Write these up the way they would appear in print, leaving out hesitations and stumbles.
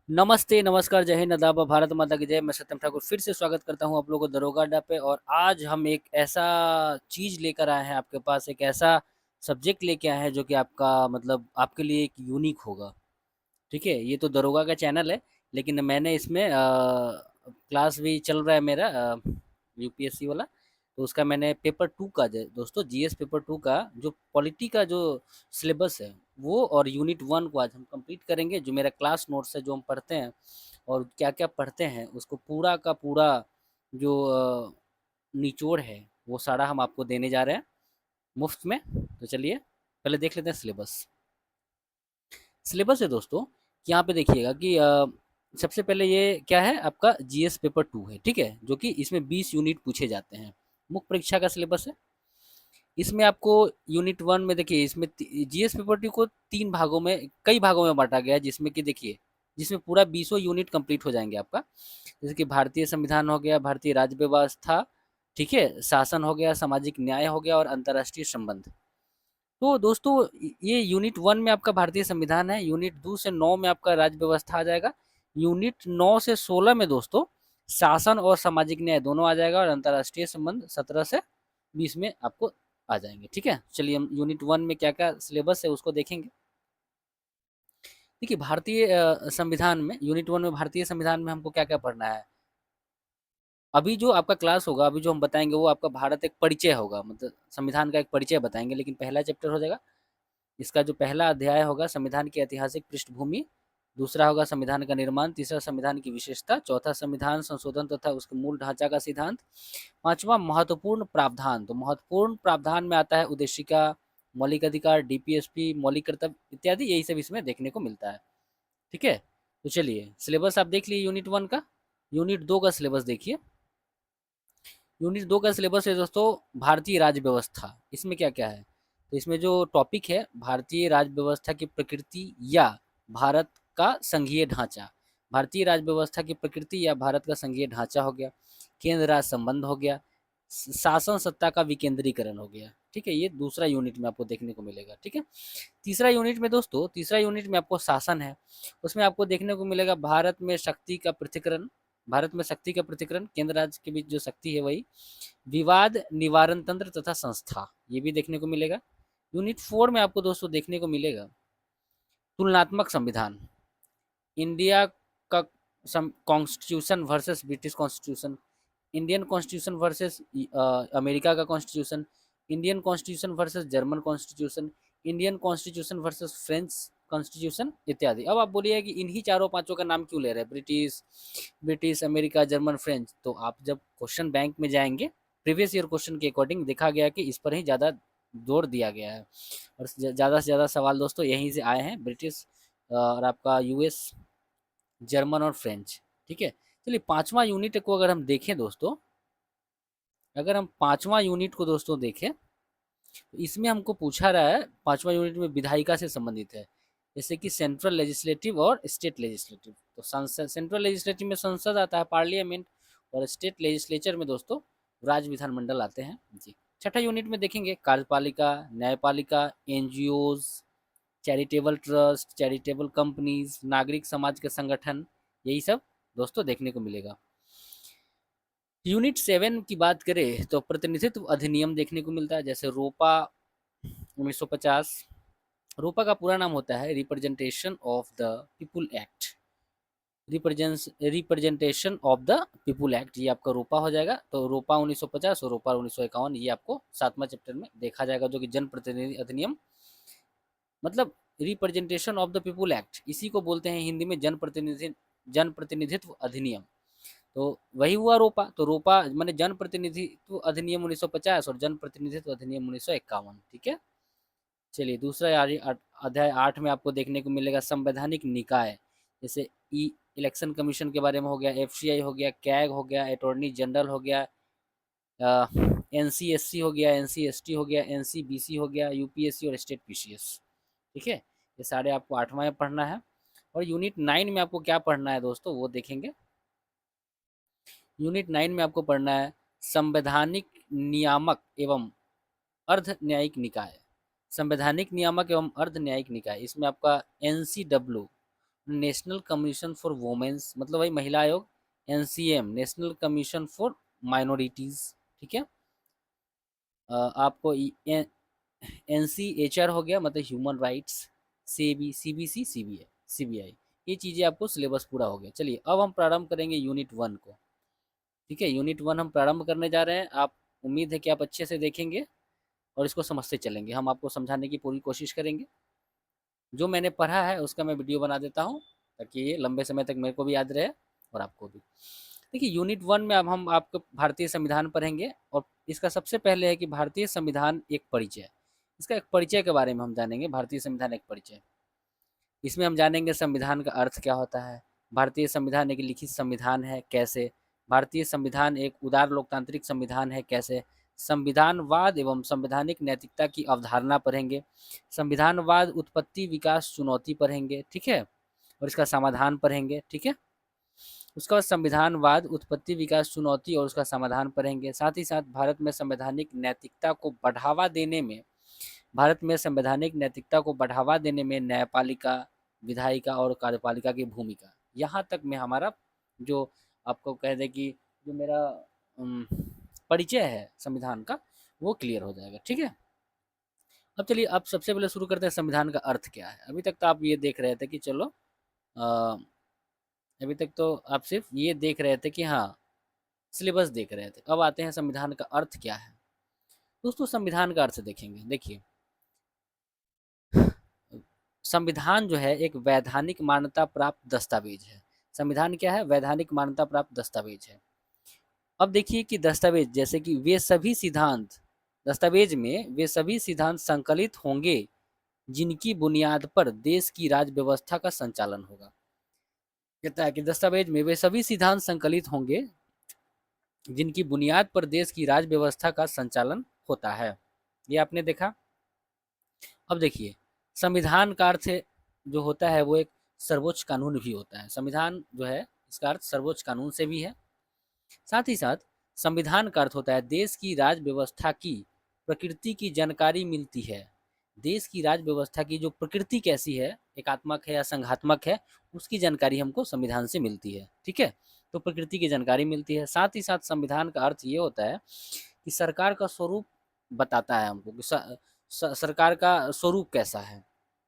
नमस्ते, नमस्कार, जय हिंद, आदाब, भारत माता की जय। मैं सत्यम ठाकुर फिर से स्वागत करता हूँ आप लोगों को दरोगा अड्डा पे। और आज हम एक ऐसा चीज़ लेकर आए हैं आपके पास, एक ऐसा सब्जेक्ट लेके आए हैं जो कि आपका मतलब आपके लिए एक यूनिक होगा। ठीक है? ये तो दरोगा का चैनल है, लेकिन मैंने इसमें क्लास भी चल रहा है मेरा यूपीएससी वाला। तो उसका मैंने पेपर 2 का दोस्तों जीएस पेपर 2 का जो पॉलिटी का जो सिलेबस है वो और यूनिट 1 को आज हम कंप्लीट करेंगे। जो मेरा क्लास नोट्स है, जो हम पढ़ते हैं और क्या-क्या पढ़ते हैं, उसको पूरा का पूरा जो निचोड़ है वो सारा हम आपको देने जा रहे हैं मुफ्त में। तो चलिए पहले देख लेते हैं सिलेबस। सिलेबस है दोस्तों, यहाँ पे देखिएगा कि सबसे पहले ये क्या है, आपका जीएस पेपर 2 है। ठीक है? जो कि इसमें 20 यूनिट पूछे जाते हैं। मुख्य परीक्षा का सिलेबस है। इसमें आपको यूनिट 1 में देखिए, इसमें जीएस पेपर 2 को 3 भागों में, कई भागों में बांटा गया है, जिसमें कि देखिए, जिसमें पूरा 20 यूनिट कंप्लीट हो जाएंगे आपका। जैसे कि भारतीय संविधान हो गया, भारतीय राज्य व्यवस्था, ठीक है, शासन हो गया, सामाजिक न्याय हो गया और अंतर्राष्ट्रीय संबंध। तो दोस्तों ये यूनिट 1 में आपका भारतीय संविधान है। यूनिट 2 से 9 में आपका राज्य व्यवस्था आ जाएगा। यूनिट 9 से 16 में दोस्तों शासन और सामाजिक न्याय दोनों आ जाएगा और अंतर्राष्ट्रीय संबंध 17 से 20 में आपको आ जाएंगे। ठीक है? चलिए हम यूनिट 1 में क्या क्या सिलेबस है उसको देखेंगे। देखिए, भारतीय संविधान में यूनिट 1 में भारतीय संविधान में हमको क्या क्या पढ़ना है। अभी जो आपका क्लास होगा, अभी जो हम बताएंगे वो आपका भारत एक परिचय होगा, मतलब संविधान का एक परिचय बताएंगे। लेकिन पहला चैप्टर हो जाएगा, इसका जो पहला अध्याय होगा संविधान की ऐतिहासिक पृष्ठभूमि, दूसरा होगा संविधान का निर्माण, तीसरा संविधान की विशेषता, चौथा संविधान संशोधन तथा उसके मूल ढांचा का सिद्धांत, पांचवा महत्वपूर्ण प्रावधान। तो महत्वपूर्ण प्रावधान में आता है उद्देशिका, मौलिक अधिकार, डीपीएसपी, मौलिक कर्तव्य इत्यादि, यही सब इसमें देखने को मिलता है। ठीक है? तो चलिए सिलेबस आप देख लीजिए यूनिट 1 का। यूनिट 2 का सिलेबस देखिए। यूनिट 2 का सिलेबस है दोस्तों भारतीय राज्य व्यवस्था। इसमें क्या क्या है, तो इसमें जो टॉपिक है भारतीय राज्य व्यवस्था की प्रकृति या भारत का संघीय ढांचा। भारतीय राज्य व्यवस्था की प्रकृति या भारत का संघीय ढांचा हो गया, केंद्र राज्य संबंध हो गया, शासन सत्ता का विकेंद्रीकरण हो गया। ठीक है? ये दूसरा यूनिट में आपको देखने को मिलेगा। ठीक है? तीसरा यूनिट में दोस्तों, तीसरा यूनिट में आपको शासन है। उसमें आपको देखने को मिलेगा भारत में शक्ति का पृथक्करण, भारत में शक्ति का पृथक्करण, केंद्र राज्य के बीच जो शक्ति है वही, विवाद निवारण तंत्र तथा संस्था, ये भी देखने को मिलेगा। यूनिट 4 में आपको दोस्तों देखने को मिलेगा तुलनात्मक संविधान, इंडिया का constitution versus British constitution, Indian constitution versus America का constitution, Indian constitution versus German constitution, Indian constitution versus French constitution इत्यादि। अब आप बोलिए कि इन्हीं चारों पांचों का नाम क्यों ले रहे हैं, ब्रिटिश, अमेरिका, जर्मन, फ्रेंच। तो आप जब क्वेश्चन बैंक में जाएंगे, प्रीवियस ईयर क्वेश्चन के अकॉर्डिंग देखा गया कि इस पर ही ज़्यादा जोर दिया गया है। और ज़्यादा से ज़्यादा सवाल दोस्तों यहीं से आए हैं, ब्रिटिश और आपका यूएस, जर्मन और फ्रेंच। ठीक है? चलिए पांचवा यूनिट को अगर हम देखें दोस्तों, अगर हम पांचवा यूनिट को दोस्तों देखें, तो इसमें हमको पूछा रहा है, पांचवा यूनिट में विधायिका से संबंधित है। जैसे कि सेंट्रल लेजिस्लेटिव और स्टेट लेजिस्लेटिव। तो संसद, सेंट्रल लेजिस्लेटिव में संसद आता है, पार्लियामेंट, और स्टेट लेजिस्लेचर में दोस्तों राज्य विधानमंडल आते हैं जी। छठा यूनिट में देखेंगे कार्यपालिका, न्यायपालिका, NGOs, charitable trust, charitable companies, नागरिक समाज के संगठन, यही सब दोस्तों देखने को मिलेगा। यूनिट 7 की बात करें तो प्रतिनिधित्व अधिनियम देखने को मिलता है, जैसे रोपा 1950। रोपा का पूरा नाम होता है representation of the people act, representation of the people act, ये आपका रोपा हो जाएगा। तो रोपा 1950 और रोपा 1951, ये आपको 7वां चैप्टर में देखा जाएगा, जो कि जन प्रतिनिधि अधिनियम, मतलब representation of the people act, इसी को बोलते हैं हिंदी में जन प्रतिनिधित्व अधिनियम। तो वही हुआ रोपा। तो रोपा मैंने जन प्रतिनिधित्व अधिनियम 1950 और जन प्रतिनिधित्व अधिनियम 1951। ठीक है? चलिए दूसरा अध्याय 8 में आपको देखने को मिलेगा संवैधानिक निकाय। जैसे ई इलेक्शन कमीशन के बारे में हो गया, एफसीआई हो गया, कैग हो गया, अटॉर्नी जनरल हो गया, एनसीएससी हो गया, एनसीएसटी हो गया, एनसीबीसी हो गया, यूपीएससी और स्टेट पीसीएस। ठीक है? ये सारे आपको 8वां में पढ़ना है। और यूनिट 9 में आपको क्या पढ़ना है दोस्तों, वो देखेंगे। यूनिट 9 में आपको पढ़ना है संवैधानिक नियामक एवं अर्ध न्यायिक निकाय। संवैधानिक नियामक एवं अर्ध न्यायिक निकाय, इसमें आपका NCW national commission for womens मतलब वही महिला आयोग, NCM national commission for minorities, ठीक है। आपको एनसीएचआर हो गया मतलब ह्यूमन राइट्स, सीबीसी, सीबीआई, ये चीज़ें आपको सिलेबस पूरा हो गया। चलिए अब हम प्रारंभ करेंगे यूनिट 1 को, ठीक है। यूनिट 1 हम प्रारंभ करने जा रहे हैं। आप उम्मीद है कि आप अच्छे से देखेंगे और इसको समझते चलेंगे। हम आपको समझाने की पूरी कोशिश करेंगे। जो मैंने पढ़ा है उसका मैं वीडियो बना देता हूँ ताकि ये लंबे समय तक मेरे को भी याद रहे और आपको भी। देखिए यूनिट 1 में अब हम आपको भारतीय संविधान पढ़ेंगे और इसका सबसे पहले है कि भारतीय संविधान एक परिचय। इसका एक परिचय के बारे में हम जानेंगे। भारतीय संविधान एक परिचय, इसमें हम जानेंगे संविधान का अर्थ क्या होता है, भारतीय संविधान एक लिखित संविधान है कैसे, भारतीय संविधान एक उदार लोकतांत्रिक संविधान है कैसे, संविधानवाद एवं संवैधानिक नैतिकता की अवधारणा पढ़ेंगे, संविधानवाद उत्पत्ति विकास चुनौती पढ़ेंगे, ठीक है, और इसका समाधान पढ़ेंगे, ठीक है। उसका बाद संविधानवाद उत्पत्ति विकास चुनौती और उसका समाधान पढ़ेंगे। साथ ही साथ भारत में संवैधानिक नैतिकता को बढ़ावा देने में, भारत में संवैधानिक नैतिकता को बढ़ावा देने में न्यायपालिका, विधायिका और कार्यपालिका की भूमिका। यहाँ तक में हमारा जो आपको कह दें कि जो मेरा परिचय है संविधान का वो क्लियर हो जाएगा, ठीक है। अब चलिए अब सबसे पहले शुरू करते हैं संविधान का अर्थ क्या है। अभी तक तो आप ये देख रहे थे कि चलो अभी तक तो आप सिर्फ ये देख रहे थे कि हाँ सिलेबस देख रहे थे। अब आते हैं संविधान का अर्थ क्या है। दोस्तों संविधान का अर्थ देखेंगे। देखिए संविधान जो है एक वैधानिक मान्यता प्राप्त दस्तावेज है। संविधान क्या है? वैधानिक मान्यता प्राप्त दस्तावेज है। अब देखिए कि दस्तावेज जैसे कि वे सभी सिद्धांत, दस्तावेज में वे सभी सिद्धांत संकलित होंगे जिनकी बुनियाद पर देश की राज्य व्यवस्था का संचालन होगा। कहता है कि दस्तावेज में वे सभी सिद्धांत संकलित होंगे जिनकी बुनियाद पर देश की राज्य व्यवस्था का संचालन होता है। ये आपने देखा। अब देखिए संविधान का अर्थ जो होता है वो एक सर्वोच्च कानून भी होता है। संविधान जो है इसका अर्थ सर्वोच्च कानून से भी है। साथ ही साथ संविधान का अर्थ होता है देश की राज्य व्यवस्था की प्रकृति की जानकारी मिलती है। देश की राज्य व्यवस्था की जो प्रकृति कैसी है, एकात्मक है या संघात्मक है, उसकी जानकारी हमको संविधान से मिलती है, ठीक है। तो प्रकृति की जानकारी मिलती है। साथ ही साथ संविधान का अर्थ ये होता है कि सरकार का स्वरूप बताता है हमको कि सरकार का स्वरूप कैसा है,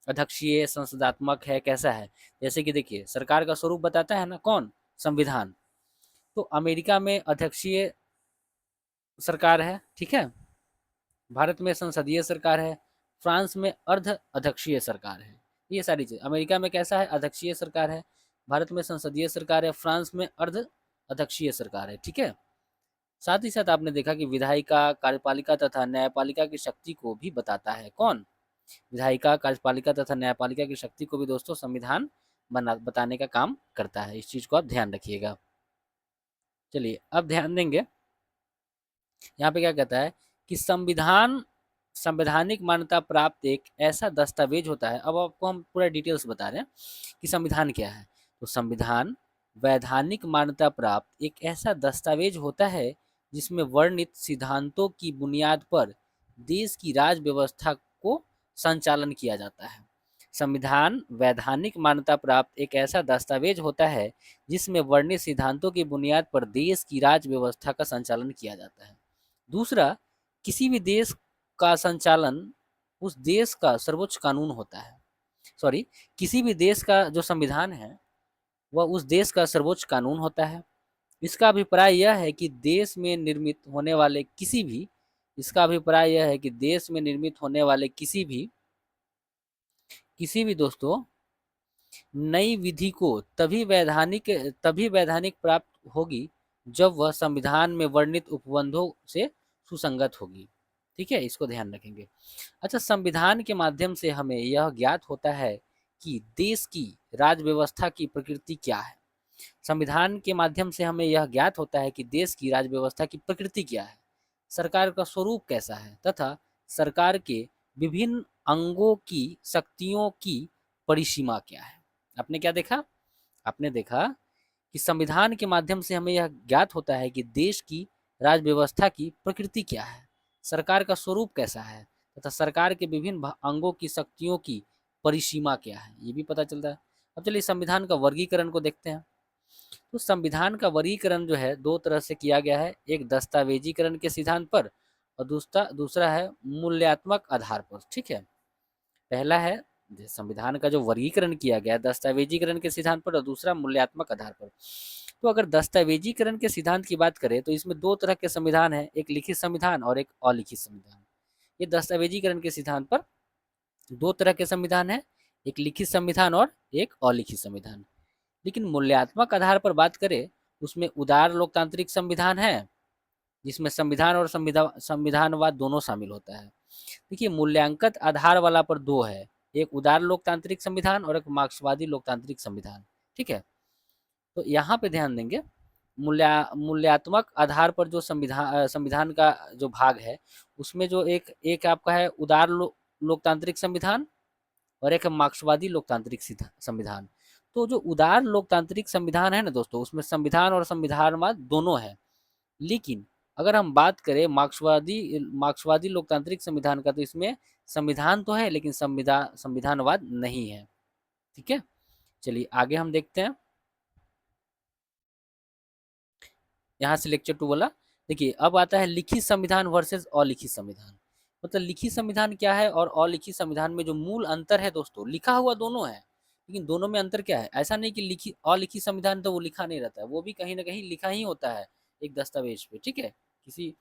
अध्यक्षीय, संसदात्मक है, कैसा है। जैसे कि देखिए सरकार का स्वरूप बताता है ना कौन? संविधान। तो अमेरिका में अध्यक्षीय सरकार है, ठीक है। भारत में संसदीय सरकार है। फ्रांस में अर्ध अध्यक्षीय सरकार है। ये सारी चीज़ अमेरिका में कैसा है? अध्यक्षीय सरकार है। भारत में संसदीय सरकार है। फ्रांस में अर्ध अध्यक्षीय सरकार है, ठीक है। साथ ही साथ आपने देखा कि विधायिका, कार्यपालिका तथा न्यायपालिका की शक्ति को भी बताता है। कौन? विधायिका, कार्यपालिका तथा न्यायपालिका की शक्ति को भी दोस्तों संविधान बताने का काम करता है। इस चीज़ को आप ध्यान रखिएगा। चलिए अब ध्यान देंगे यहाँ पे क्या कहता है कि संविधान संवैधानिक मान्यता प्राप्त एक ऐसा दस्तावेज होता है। अब आपको हम पूरा डिटेल्स बता रहे हैं कि संविधान क्या है। तो संविधान वैधानिक मान्यता प्राप्त एक ऐसा दस्तावेज होता है जिसमें वर्णित सिद्धांतों की बुनियाद पर देश की राज्य व्यवस्था को संचालन किया जाता है। संविधान वैधानिक मान्यता प्राप्त एक ऐसा दस्तावेज होता है जिसमें वर्णित सिद्धांतों की बुनियाद पर देश की राज्य व्यवस्था का संचालन किया जाता है। दूसरा, किसी भी देश का संचालन उस देश का सर्वोच्च कानून होता है। सॉरी, किसी भी देश का जो संविधान है वह उस देश का सर्वोच्च कानून होता है। इसका अभिप्राय यह है कि देश में निर्मित होने वाले किसी भी इसका अभिप्राय यह है कि देश में निर्मित होने वाले किसी भी दोस्तों नई विधि को तभी वैधानिक प्राप्त होगी जब वह संविधान में वर्णित उपबंधों से सुसंगत होगी, ठीक है। इसको ध्यान रखेंगे। अच्छा, संविधान के माध्यम से हमें यह ज्ञात होता है कि देश की राज्य व्यवस्था की प्रकृति क्या है। संविधान के माध्यम से हमें यह ज्ञात होता है कि देश की राज्य व्यवस्था की प्रकृति क्या है, सरकार का स्वरूप कैसा है तथा सरकार के विभिन्न अंगों की शक्तियों की परिसीमा क्या है। आपने क्या देखा? आपने देखा कि संविधान के माध्यम से हमें यह ज्ञात होता है कि देश की राज्य व्यवस्था की प्रकृति क्या है, सरकार का स्वरूप कैसा है तथा सरकार के विभिन्न अंगों की शक्तियों की परिसीमा क्या है, ये भी पता चलता है। अब चलिए संविधान का वर्गीकरण को देखते हैं। तो संविधान का वर्गीकरण जो है दो तरह से किया गया है, एक दस्तावेजीकरण के सिद्धांत पर और दूसरा दूसरा है मूल्यात्मक आधार पर। ठीक है, पहला है संविधान का जो वर्गीकरण किया गया दस्तावेजीकरण के सिद्धांत पर और दूसरा मूल्यात्मक आधार पर। तो अगर दस्तावेजीकरण के सिद्धांत की बात करें तो इसमें दो तरह के संविधान है, एक लिखित संविधान और एक अलिखित संविधान। ये दस्तावेजीकरण के सिद्धांत पर दो तरह के संविधान है, एक लिखित संविधान और एक अलिखित संविधान। लेकिन मूल्यात्मक आधार पर बात करें उसमें उदार लोकतांत्रिक संविधान है जिसमें संविधान और संविधानवाद दोनों शामिल होता है। देखिए मूल्यांकन आधार वाला पर दो है, एक उदार लोकतांत्रिक संविधान और एक मार्क्सवादी लोकतांत्रिक संविधान। ठीक है, तो यहाँ पे ध्यान देंगे मूल्यात्मक आधार पर जो संविधान का जो भाग है उसमें जो एक एक आपका है उदार लोकतांत्रिक संविधान और एक मार्क्सवादी लोकतांत्रिक संविधान। तो जो उदार लोकतांत्रिक संविधान है ना दोस्तों उसमें संविधान और संविधानवाद दोनों है, लेकिन अगर हम बात करें मार्क्सवादी लोकतांत्रिक संविधान का तो इसमें संविधान तो है लेकिन संविधानवाद नहीं है। ठीक है, चलिए आगे हम देखते हैं। यहाँ से लेक्चर 2 वाला देखिए, अब आता है लिखित संविधान वर्सेस अलिखित संविधान। मतलब लिखित संविधान क्या है और अलिखित संविधान में जो मूल अंतर है दोस्तों, लिखा हुआ दोनों है लेकिन दोनों में अंतर क्या है, ऐसा नहीं कि लिखित अलिखित संविधान तो वो लिखा नहीं रहता है, वो भी कहीं ना कहीं लिखा ही होता है एक दस्तावेज पे। ठीक है, किसी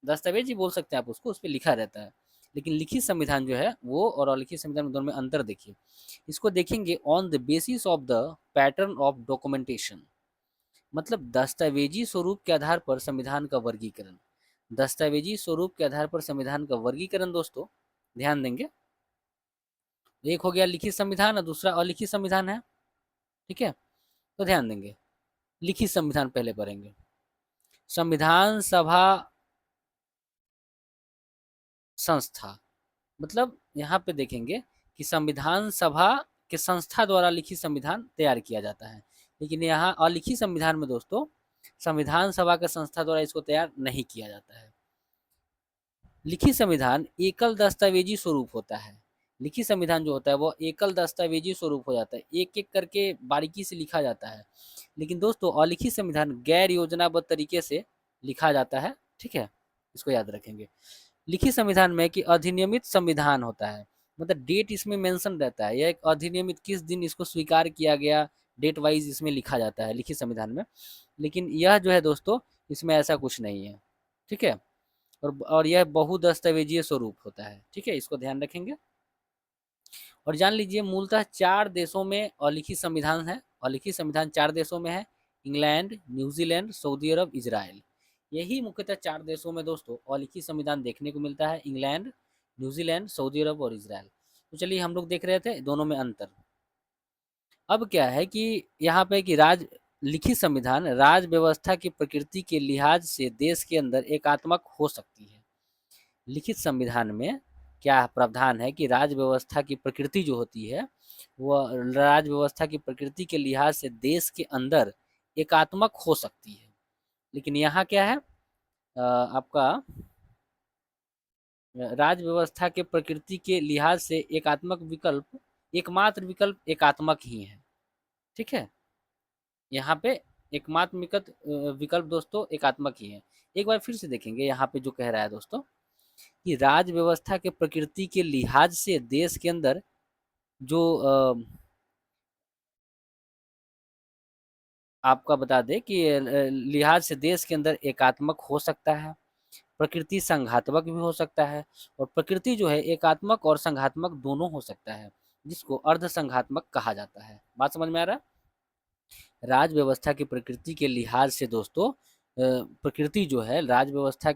दस्तावेज ही बोल सकते हैं आप उसको, उस पर लिखा रहता है। लेकिन लिखित संविधान जो है वो और अलिखित संविधान में दोनों में अंतर देखिए। इसको देखेंगे on the basis of the pattern of documentation, मतलब दस्तावेजी स्वरूप के आधार पर संविधान का वर्गीकरण। दस्तावेजी स्वरूप के आधार पर संविधान का वर्गीकरण दोस्तों ध्यान देंगे, एक हो गया लिखित संविधान और दूसरा अलिखित संविधान है। ठीक है, तो ध्यान देंगे लिखित संविधान पहले पढ़ेंगे। संविधान सभा संस्था, मतलब यहाँ पे देखेंगे कि संविधान सभा के संस्था द्वारा लिखित संविधान तैयार किया जाता है, लेकिन यहाँ अलिखित संविधान में दोस्तों संविधान सभा के संस्था द्वारा इसको तैयार नहीं किया जाता है। लिखित संविधान एकल दस्तावेजी स्वरूप होता है। लिखित संविधान जो होता है वो एकल दस्तावेजी स्वरूप हो जाता है, एक एक करके बारीकी से लिखा जाता है। लेकिन दोस्तों अलिखित संविधान गैर योजनाबद्ध तरीके से लिखा जाता है। ठीक है, इसको याद रखेंगे। लिखित संविधान में कि अधिनियमित संविधान होता है, मतलब डेट इसमें मेंशन रहता है, यह एक अधिनियमित किस दिन इसको स्वीकार किया गया डेट वाइज इसमें लिखा जाता है लिखित संविधान में। लेकिन यह जो है दोस्तों इसमें ऐसा कुछ नहीं है। ठीक है, और यह बहुदस्तावेजीय स्वरूप होता है। ठीक है, इसको ध्यान रखेंगे। और जान लीजिए मूलतः 4 देशों में अलिखित संविधान है। अलिखित संविधान 4 देशों में है, इंग्लैंड, न्यूजीलैंड, सऊदी अरब, इजराइल। यही मुख्यतः 4 देशों में दोस्तों अलिखित संविधान देखने को मिलता है, इंग्लैंड, न्यूजीलैंड, सऊदी अरब और इजराइल। तो चलिए हम लोग देख रहे थे दोनों में अंतर। अब क्या है कि यहाँ पे कि लिखित संविधान राज व्यवस्था की प्रकृति के लिहाज से देश के अंदर एकात्मक हो सकती है। लिखित संविधान में क्या प्रावधान है कि राज्य व्यवस्था की प्रकृति जो होती है वह राज्य व्यवस्था की प्रकृति के लिहाज से देश के अंदर एकात्मक हो सकती है। लेकिन यहाँ क्या है आपका राज्य व्यवस्था के प्रकृति के लिहाज से एकात्मक विकल्प, एकमात्र विकल्प एकात्मक ही है। ठीक है, यहाँ पे एकमात्र विकल्प दोस्तों एकात्मक ही है। एक बार फिर से देखेंगे यहाँ पे जो कह रहा है दोस्तों कि राज व्यवस्था के प्रकृति के लिहाज से देश के अंदर जो आपका बता दे कि लिहाज से देश के अंदर एकात्मक हो सकता है, प्रकृति संघात्मक भी हो सकता है, और प्रकृति जो है एकात्मक और संघात्मक दोनों हो सकता है, जिसको अर्ध संघात्मक कहा जाता है। बात समझ में आ रहा है? राज व्यवस्था की प्रकृति के लिहाज से दोस्तों प्रकृति जो है राज व्यवस्था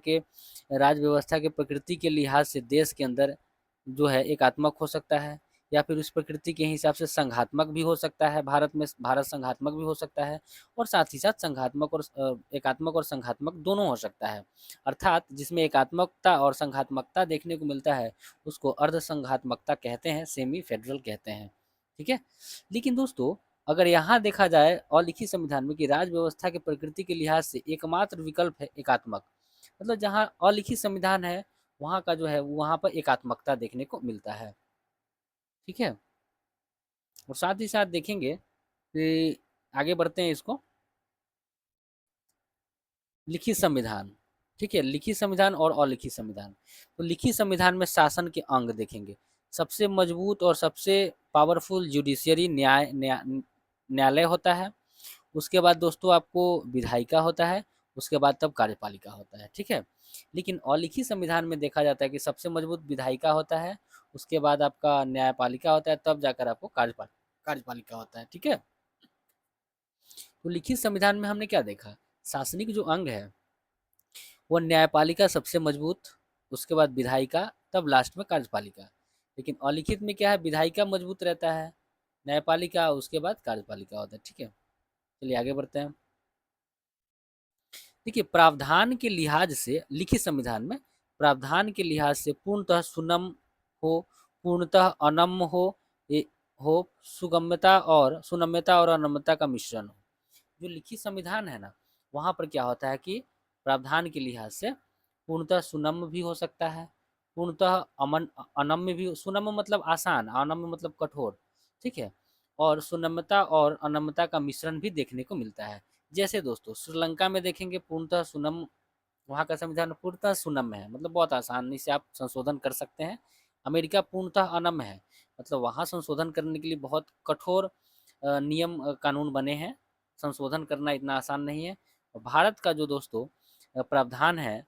के प्रकृति के लिहाज से देश के अंदर जो है एकात्मक हो सकता है, या फिर उस प्रकृति के हिसाब से संघात्मक भी हो सकता है। भारत संघात्मक भी हो सकता है, और साथ ही साथ एकात्मक और संघात्मक दोनों हो सकता है। अर्थात जिसमें एकात्मकता और संघात्मकता देखने को मिलता है उसको अर्ध संघात्मकता कहते हैं, सेमी फेडरल कहते हैं। ठीक है, लेकिन दोस्तों अगर यहाँ देखा जाए अलिखित संविधान में कि राज व्यवस्था के प्रकृति के लिहाज से एकमात्र विकल्प है एकात्मक, मतलब जहाँ अलिखित संविधान है वहाँ का जो है वहाँ पर एकात्मकता देखने को मिलता है। ठीक है, और साथ ही साथ देखेंगे कि आगे बढ़ते हैं इसको, लिखित संविधान। ठीक है, लिखित संविधान और अलिखित संविधान। तो लिखित संविधान में शासन के अंग देखेंगे, सबसे मजबूत और सबसे पावरफुल जुडिशियरी न्यायालय होता है। उसके बाद दोस्तों आपको विधायिका होता है, उसके बाद तब कार्यपालिका होता है। ठीक है, लेकिन अलिखित संविधान में देखा जाता है कि सबसे मजबूत विधायिका होता है, उसके बाद आपका न्यायपालिका होता है, तब जाकर आपको कार्यपालिका होता है। ठीक है, तो लिखित संविधान में हमने क्या देखा, शासनिक जो अंग है वो न्यायपालिका सबसे मजबूत, उसके बाद विधायिका, तब लास्ट में कार्यपालिका। लेकिन अलिखित में क्या है, विधायिका मजबूत रहता है, न्यायपालिका, उसके बाद कार्यपालिका होता है। ठीक है, चलिए आगे बढ़ते हैं। देखिए, प्रावधान के लिहाज से लिखित संविधान में प्रावधान के लिहाज से पूर्णतः सुनम हो, पूर्णतः अनम्य हो, सुगम्यता और अनम्यता का मिश्रण हो। जो लिखित संविधान है ना, वहाँ पर क्या होता है कि प्रावधान के लिहाज से पूर्णतः सुनम्य भी हो सकता है, पूर्णतः अनम्य भी। सुनम्य मतलब आसान, अनम्य मतलब कठोर। ठीक है, और सुनम्यता और अनम्यता का मिश्रण भी देखने को मिलता है। जैसे दोस्तों श्रीलंका में देखेंगे पूर्णतः सुनम, वहाँ का संविधान पूर्णतः सुनम्य है, मतलब बहुत आसानी से आप संशोधन कर सकते हैं। अमेरिका पूर्णतः अनम्य है, मतलब वहाँ संशोधन करने के लिए बहुत कठोर नियम कानून बने हैं, संशोधन करना इतना आसान नहीं है। और भारत का जो दोस्तों प्रावधान है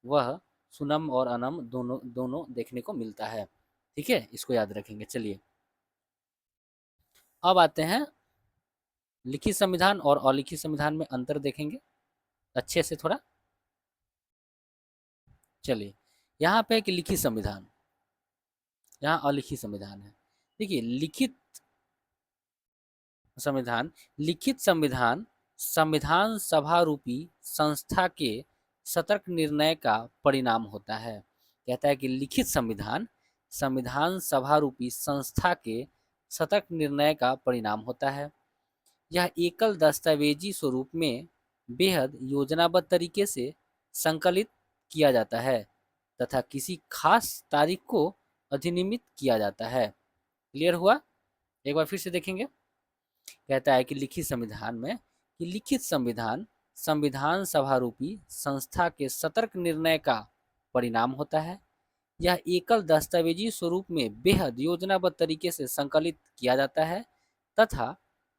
वह सुनम और अनम दोनों दोनों देखने को मिलता है। ठीक है, इसको याद रखेंगे। चलिए अब आते हैं लिखित संविधान और अलिखित संविधान में अंतर देखेंगे अच्छे से थोड़ा। चलिए, यहाँ पे एक लिखित संविधान, यहाँ अलिखित संविधान है। देखिए, संविधान लिखित संविधान संविधान सभा रूपी संस्था के सतर्क निर्णय का परिणाम होता है। कहता है कि लिखित संविधान संविधान सभा रूपी संस्था के सतर्क निर्णय का परिणाम होता है। यह एकल दस्तावेजी स्वरूप में बेहद योजनाबद्ध तरीके से संकलित किया जाता है तथा किसी खास तारीख को अधिनियमित किया जाता है। क्लियर हुआ? एक बार फिर से देखेंगे। कहता है कि लिखित संविधान में कि लिखित संविधान संविधान सभा रूपी संस्था के सतर्क निर्णय का परिणाम होता है। यह एकल दस्तावेजी स्वरूप में बेहद योजनाबद्ध तरीके से संकलित किया जाता है तथा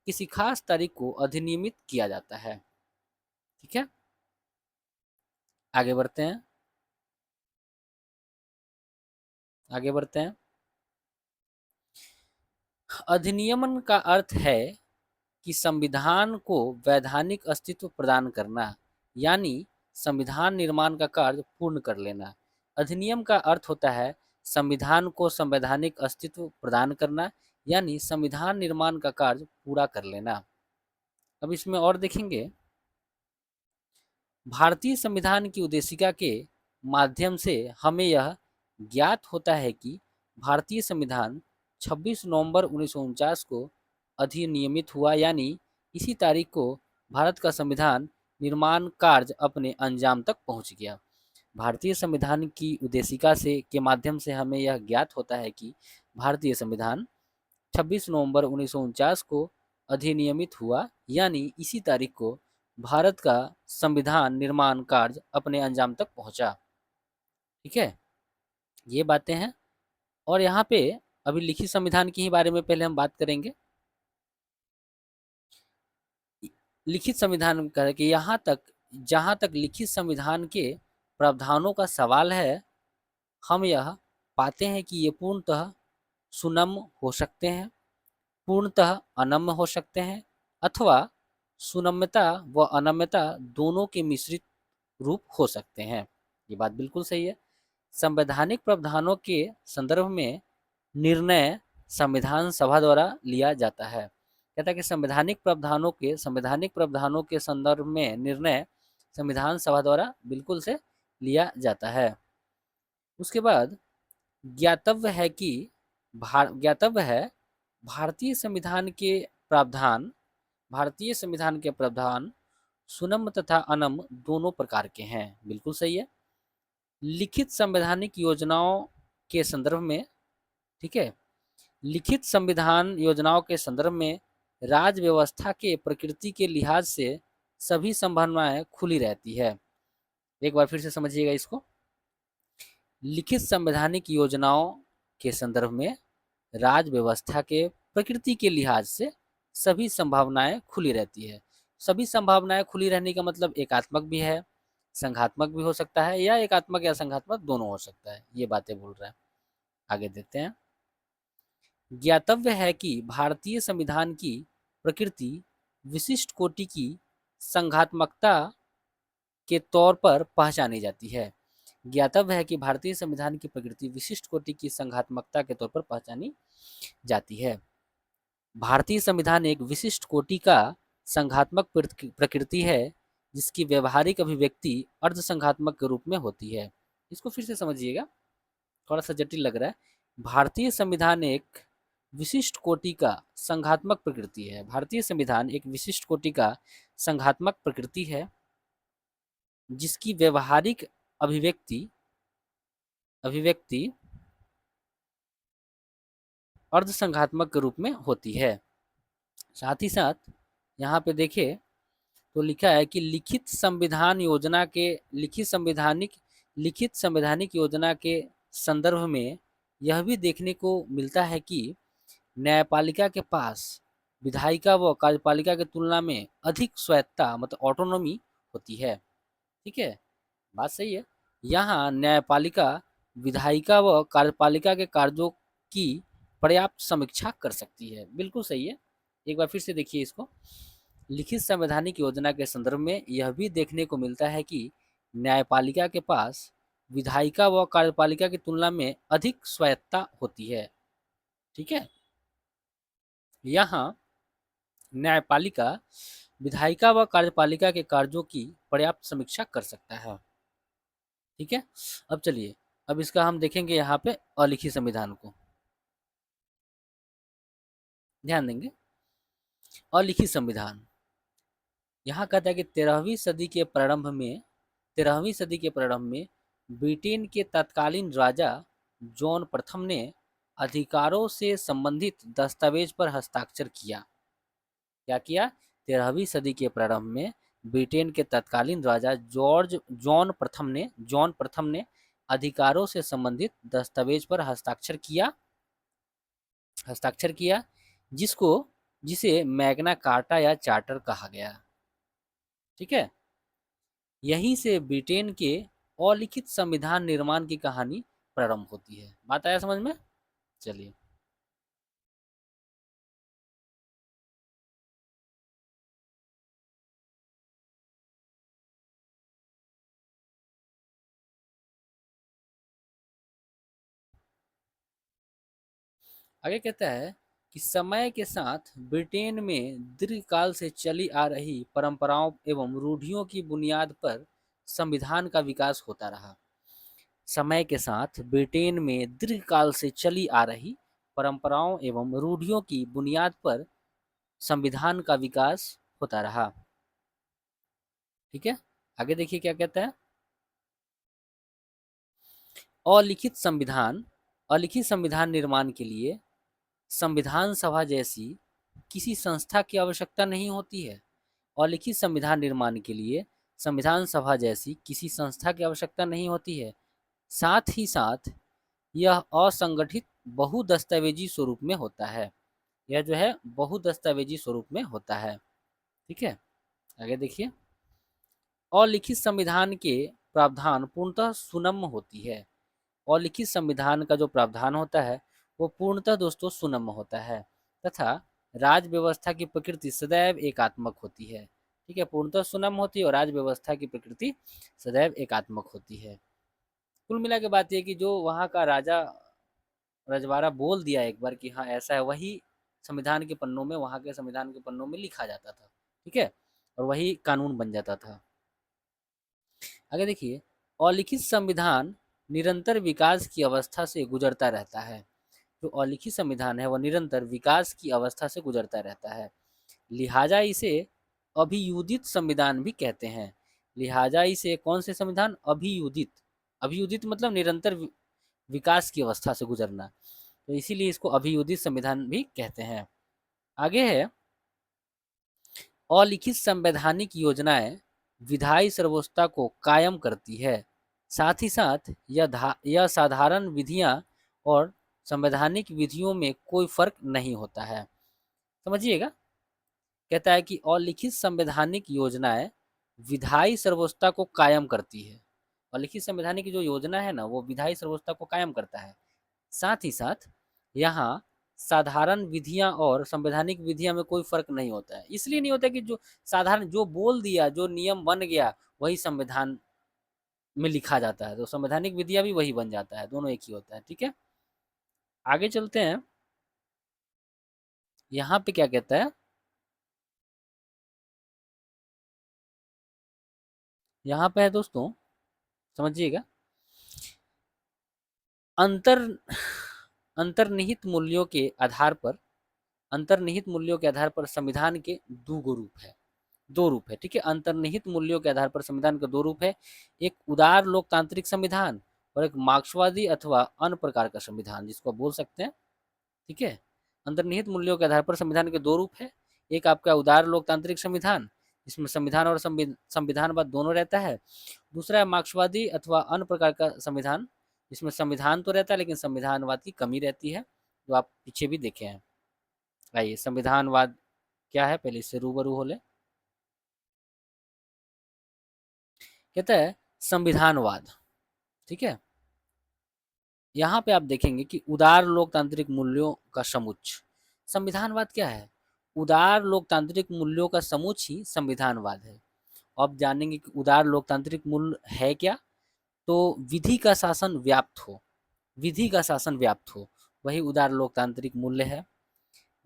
किसी खास तारीख को अधिनियमित किया जाता है। ठीक है, आगे बढ़ते हैं। आगे बढ़ते हैं। अधिनियमन का अर्थ है कि संविधान को वैधानिक अस्तित्व प्रदान करना, यानी संविधान निर्माण का कार्य पूर्ण कर लेना। अधिनियम का अर्थ होता है संविधान को संवैधानिक अस्तित्व प्रदान करना, यानी संविधान निर्माण का कार्य पूरा कर लेना। अब इसमें और देखेंगे, भारतीय संविधान की उद्देशिका के माध्यम से हमें यह ज्ञात होता है कि भारतीय संविधान 26 नवंबर 1949 को अधिनियमित हुआ, यानी इसी तारीख को भारत का संविधान निर्माण कार्य अपने अंजाम तक पहुंच गया। भारतीय संविधान की उद्देशिका से के माध्यम से हमें यह ज्ञात होता है कि भारतीय संविधान 26 नवंबर 1949 को अधिनियमित हुआ, यानी इसी तारीख को भारत का संविधान निर्माण कार्य अपने अंजाम तक पहुंचा। ठीक है, ये बातें हैं। और यहाँ पे अभी लिखित संविधान के ही बारे में पहले हम बात करेंगे। लिखित संविधान कह कि यहाँ तक जहाँ तक लिखित संविधान के प्रावधानों का सवाल है, हम यह पाते हैं कि ये पूर्णतः सुनम्य हो सकते हैं, पूर्णतः अनम्य हो सकते हैं, अथवा सुनम्यता व अनम्यता दोनों के मिश्रित रूप हो सकते हैं। ये बात बिल्कुल सही है। संवैधानिक प्रावधानों के संदर्भ में निर्णय संविधान सभा द्वारा लिया जाता है। कहता है कि संवैधानिक प्रावधानों के संदर्भ में निर्णय संविधान सभा द्वारा बिल्कुल से लिया जाता है। उसके बाद ज्ञातव्य है कि ज्ञातव्य है प्रावधान भारतीय संविधान के प्रावधान सुनम तथा अनम दोनों प्रकार के हैं। बिल्कुल सही है। लिखित संवैधानिक योजनाओं के संदर्भ में, ठीक है, लिखित संविधान योजनाओं के संदर्भ में राज्य व्यवस्था के प्रकृति के लिहाज से सभी संभावनाएं खुली रहती है। एक बार फिर से समझिएगा इसको। लिखित संवैधानिक योजनाओं के संदर्भ में राज्य व्यवस्था के प्रकृति के लिहाज से सभी संभावनाएं खुली रहती है। सभी संभावनाएं खुली रहने का मतलब एकात्मक भी है, संघात्मक भी हो सकता है, या एकात्मक या संघात्मक दोनों हो सकता है। ये बातें बोल रहा है। आगे देखते हैं। ज्ञातव्य है कि भारतीय संविधान की प्रकृति विशिष्ट कोटि की संघात्मकता के तौर पर पहचानी जाती है। ज्ञातव्य है कि भारतीय संविधान की प्रकृति विशिष्ट कोटि की संघात्मकता के तौर पर पहचानी जाती है। भारतीय संविधान एक विशिष्ट कोटि का संघात्मक प्रकृति है, जिसकी व्यवहारिक अभिव्यक्ति अर्ध संघात्मक के रूप में होती है। इसको फिर से समझिएगा, थोड़ा सा जटिल लग रहा है। भारतीय संविधान एक विशिष्ट कोटि का संघात्मक प्रकृति है। भारतीय संविधान एक विशिष्ट कोटि का संघात्मक प्रकृति है, जिसकी व्यवहारिक अभिव्यक्ति अभिव्यक्ति अर्ध संघात्मक के रूप में होती है। साथ ही साथ यहाँ पे देखें तो लिखा है कि लिखित संवैधानिक योजना के संदर्भ में यह भी देखने को मिलता है कि न्यायपालिका के पास विधायिका व कार्यपालिका की तुलना में अधिक स्वायत्तता मतलब ऑटोनॉमी होती है। ठीक है, बात सही है। यहाँ न्यायपालिका विधायिका व कार्यपालिका के कार्यों की पर्याप्त समीक्षा कर सकती है। बिल्कुल सही है। एक बार फिर से देखिए इसको। लिखित संवैधानिक योजना के संदर्भ में यह भी देखने को मिलता है कि न्यायपालिका के पास विधायिका व कार्यपालिका की तुलना में अधिक स्वायत्तता होती है। ठीक है, यहाँ न्यायपालिका विधायिका व कार्यपालिका के कार्यों की पर्याप्त समीक्षा कर सकता है। ठीक है, अब चलिए, अब इसका हम देखेंगे यहाँ पे अलिखित संविधान को। ध्यान देंगे। अलिखित संविधान यहाँ कहता है कि 13वीं सदी के प्रारंभ में ब्रिटेन के तत्कालीन राजा जॉन प्रथम ने अधिकारों से संबंधित दस्तावेज पर हस्ताक्षर किया। क्या किया? 13वीं सदी के प्रारंभ में ब्रिटेन के तत्कालीन राजा जॉन प्रथम ने अधिकारों से संबंधित दस्तावेज पर हस्ताक्षर किया, जिसे मैग्ना कार्टा या चार्टर कहा गया। ठीक है, यहीं से ब्रिटेन के अलिखित संविधान निर्माण की कहानी प्रारंभ होती है। बात आया समझ में? चलिए, आगे कहता है कि समय के साथ ब्रिटेन में दीर्घकाल से चली आ रही परंपराओं एवं रूढ़ियों की बुनियाद पर संविधान का विकास होता रहा। समय के साथ ब्रिटेन में दीर्घकाल से चली आ रही परंपराओं एवं रूढ़ियों की बुनियाद पर संविधान का विकास होता रहा। ठीक है, आगे देखिए क्या कहता है। अलिखित संविधान निर्माण के लिए संविधान सभा जैसी किसी संस्था की आवश्यकता नहीं होती है। अलिखित संविधान निर्माण के लिए संविधान सभा जैसी किसी संस्था की आवश्यकता नहीं होती है। साथ ही साथ यह असंगठित बहुदस्तावेजी स्वरूप में होता है। यह जो है बहुदस्तावेजी स्वरूप में होता है। ठीक है, आगे देखिए। अलिखित संविधान के प्रावधान पूर्णतः सुनम्य होती है। अलिखित संविधान का जो प्रावधान होता है वो पूर्णतः दोस्तों सुनम्य होता है तथा राज व्यवस्था की प्रकृति सदैव एकात्मक होती है। ठीक है, पूर्णतः सुनम्य होती है और राज व्यवस्था की प्रकृति सदैव एकात्मक होती है। कुल मिला के बात यह कि जो वहाँ का राजा रजवाड़ा बोल दिया एक बार कि हाँ ऐसा है, वही संविधान के पन्नों में, वहाँ के संविधान के पन्नों में लिखा जाता था। ठीक है, और वही कानून बन जाता था। आगे देखिए, अलिखित संविधान निरंतर विकास की अवस्था से गुजरता रहता है। जो अलिखित संविधान है वह निरंतर विकास की अवस्था से गुजरता रहता है। लिहाजा इसे अभियुदित संविधान भी कहते हैं। लिहाजा इसे कौन से संविधान? अभियुदित। अभियुदित मतलब निरंतर विकास की अवस्था से गुजरना। तो इसीलिए इसको अभियोजित संविधान भी कहते हैं। आगे है, अलिखित संवैधानिक योजनाएं विधायी सर्वोच्चता को कायम करती है। साथ ही साथ यह साधारण विधियां और संवैधानिक विधियों में कोई फर्क नहीं होता है। समझिएगा, कहता है कि अलिखित संवैधानिक योजनाएं विधायी सर्वोच्चता को कायम करती है। अलिखित संवैधानिक जो योजना है ना, वो विधायी सर्वोच्चता को कायम करता है। साथ ही साथ यहाँ साधारण विधियां और संवैधानिक विधियां में कोई फर्क नहीं होता है। इसलिए नहीं होता कि जो साधारण जो बोल दिया, जो नियम बन गया, वही संविधान में लिखा जाता है, तो संवैधानिक विधियां भी वही बन जाता है, दोनों एक ही होता है। ठीक है, आगे चलते हैं। यहाँ पे क्या कहता है, यहाँ पे है दोस्तों, समझिएगा, अंतर अंतर्निहित मूल्यों के आधार पर अंतर्निहित मूल्यों के आधार पर संविधान के दो रूप है। ठीक है, अंतर्निहित मूल्यों के आधार पर संविधान के दो रूप है, एक उदार लोकतांत्रिक संविधान और एक मार्क्सवादी अथवा अन्य प्रकार का संविधान, जिसको आप बोल सकते हैं। ठीक है, अंतर्निहित मूल्यों के आधार पर संविधान के दो रूप है, एक आपका उदार लोकतांत्रिक संविधान, इसमें संविधान और संविधानवाद दोनों रहता है। दूसरा है मार्क्सवादी अथवा अन्य प्रकार का संविधान, जिसमें संविधान तो रहता है लेकिन संविधानवाद की कमी रहती है, जो आप पीछे भी देखे हैं। आइए, संविधानवाद क्या है, पहले इससे रूबरू हो ले। कहता है संविधानवाद, ठीक है, यहाँ पे आप देखेंगे कि उदार लोकतांत्रिक मूल्यों का समुच्चय। संविधानवाद क्या है, उदार लोकतांत्रिक मूल्यों का समुच्चय ही संविधानवाद है। अब जानेंगे कि उदार लोकतांत्रिक मूल्य है क्या। तो विधि का शासन व्याप्त हो, विधि का शासन व्याप्त हो, वही उदार लोकतांत्रिक मूल्य है।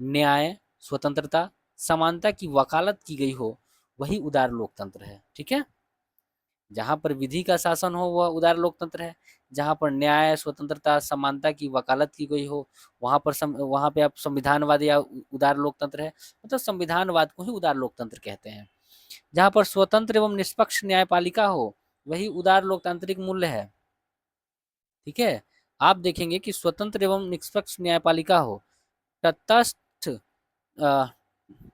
न्याय, स्वतंत्रता, समानता की वकालत की गई हो, वही उदार लोकतंत्र है। ठीक है, जहां पर विधि का शासन हो वह उदार लोकतंत्र है, जहां पर न्याय, स्वतंत्रता, समानता की वकालत की गई हो, वहां पे आप संविधानवाद या उदार लोकतंत्र है। मतलब संविधानवाद को ही उदार लोकतंत्र कहते हैं। जहां पर स्वतंत्र एवं निष्पक्ष न्यायपालिका हो, वही उदार लोकतांत्रिक मूल्य है। ठीक है, आप देखेंगे कि स्वतंत्र एवं निष्पक्ष न्यायपालिका हो, तटस्थ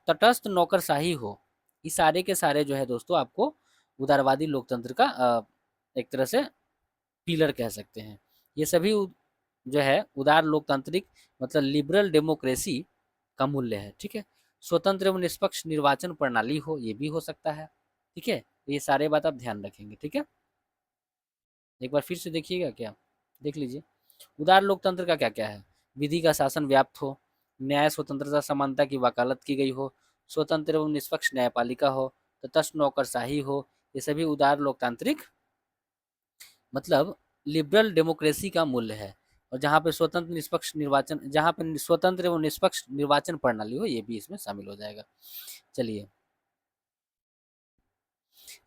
तटस्थ नौकरशाही हो, ये सारे के सारे जो है दोस्तों आपको उदारवादी लोकतंत्र का एक तरह से पिलर कह सकते हैं। ये सभी जो है उदार लोकतांत्रिक मतलब लिबरल डेमोक्रेसी का मूल्य है। ठीक है, स्वतंत्र एवं निष्पक्ष निर्वाचन प्रणाली हो, ये भी हो सकता है। ठीक है, ये सारे बात आप ध्यान रखेंगे। ठीक है, एक बार फिर से देखिएगा, क्या देख लीजिए, उदार लोकतंत्र का क्या क्या है। विधि का शासन व्याप्त हो, न्याय, स्वतंत्रता, समानता की वकालत की गई हो, स्वतंत्र एवं निष्पक्ष न्यायपालिका हो, तटस्थ नौकरशाही हो, ये सभी उदार लोकतांत्रिक मतलब लिबरल डेमोक्रेसी का मूल्य है। और जहाँ पे स्वतंत्र निष्पक्ष निर्वाचन, जहाँ पे स्वतंत्र एवं निष्पक्ष निर्वाचन प्रणाली हो, ये भी इसमें शामिल हो जाएगा। चलिए,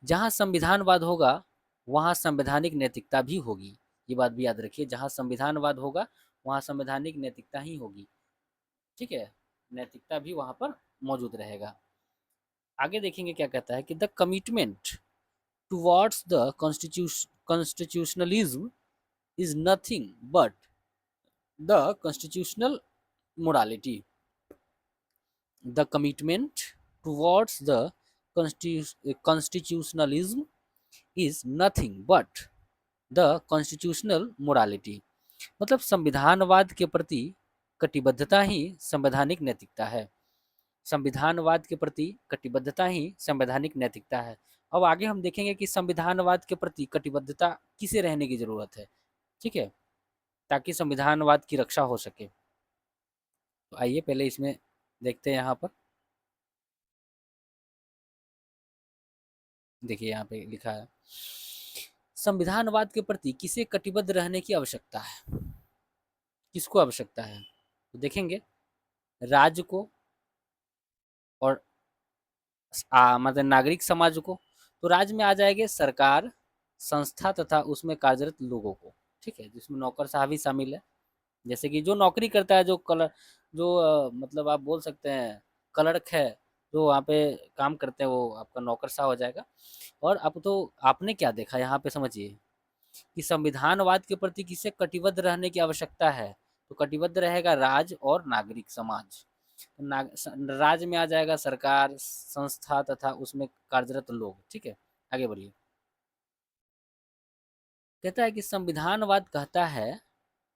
जहाँ संविधानवाद होगा वहाँ संवैधानिक नैतिकता भी होगी, ये बात भी याद रखिए। जहाँ संविधानवाद होगा वहाँ संवैधानिक नैतिकता ही होगी। ठीक है, नैतिकता भी वहाँ पर मौजूद रहेगा। आगे देखेंगे क्या कहता है कि the commitment towards the constitutionalism is nothing but the constitutional morality. The commitment towards the constitutionalism is nothing but the constitutional morality. मतलब संविधानवाद के प्रति कटिबद्धता ही संवैधानिक नैतिकता है। संविधानवाद के प्रति कटिबद्धता ही संवैधानिक नैतिकता है। अब आगे हम देखेंगे कि संविधानवाद के प्रति कटिबद्धता किसे रहने की जरूरत है। ठीक है, ताकि संविधानवाद की रक्षा हो सके। तो आइए पहले इसमें देखते हैं। यहाँ पर देखिए, यहाँ पे लिखा है संविधानवाद के प्रति किसे कटिबद्ध रहने की आवश्यकता है। किसको आवश्यकता है, तो देखेंगे राज्य को और मतलब नागरिक समाज को। तो राज्य में आ जाएंगे सरकार, संस्था तथा उसमें कार्यरत लोगों को। ठीक है, जिसमें नौकरशाह भी शामिल है, जैसे कि जो नौकरी करता है, जो कलर जो मतलब आप बोल सकते हैं क्लर्क है, जो वहाँ पे काम करते हैं, वो आपका नौकरशाह हो जाएगा। और अब तो आपने क्या देखा यहाँ पे, समझिए कि संविधानवाद के प्रति किसे कटिबद्ध रहने की आवश्यकता है, तो कटिबद्ध रहेगा राज्य और नागरिक समाज। तो राज्य में आ जाएगा सरकार, संस्था तथा उसमें कार्यरत लोग। ठीक है, आगे बढ़िए। कहता है कि संविधानवाद कहता है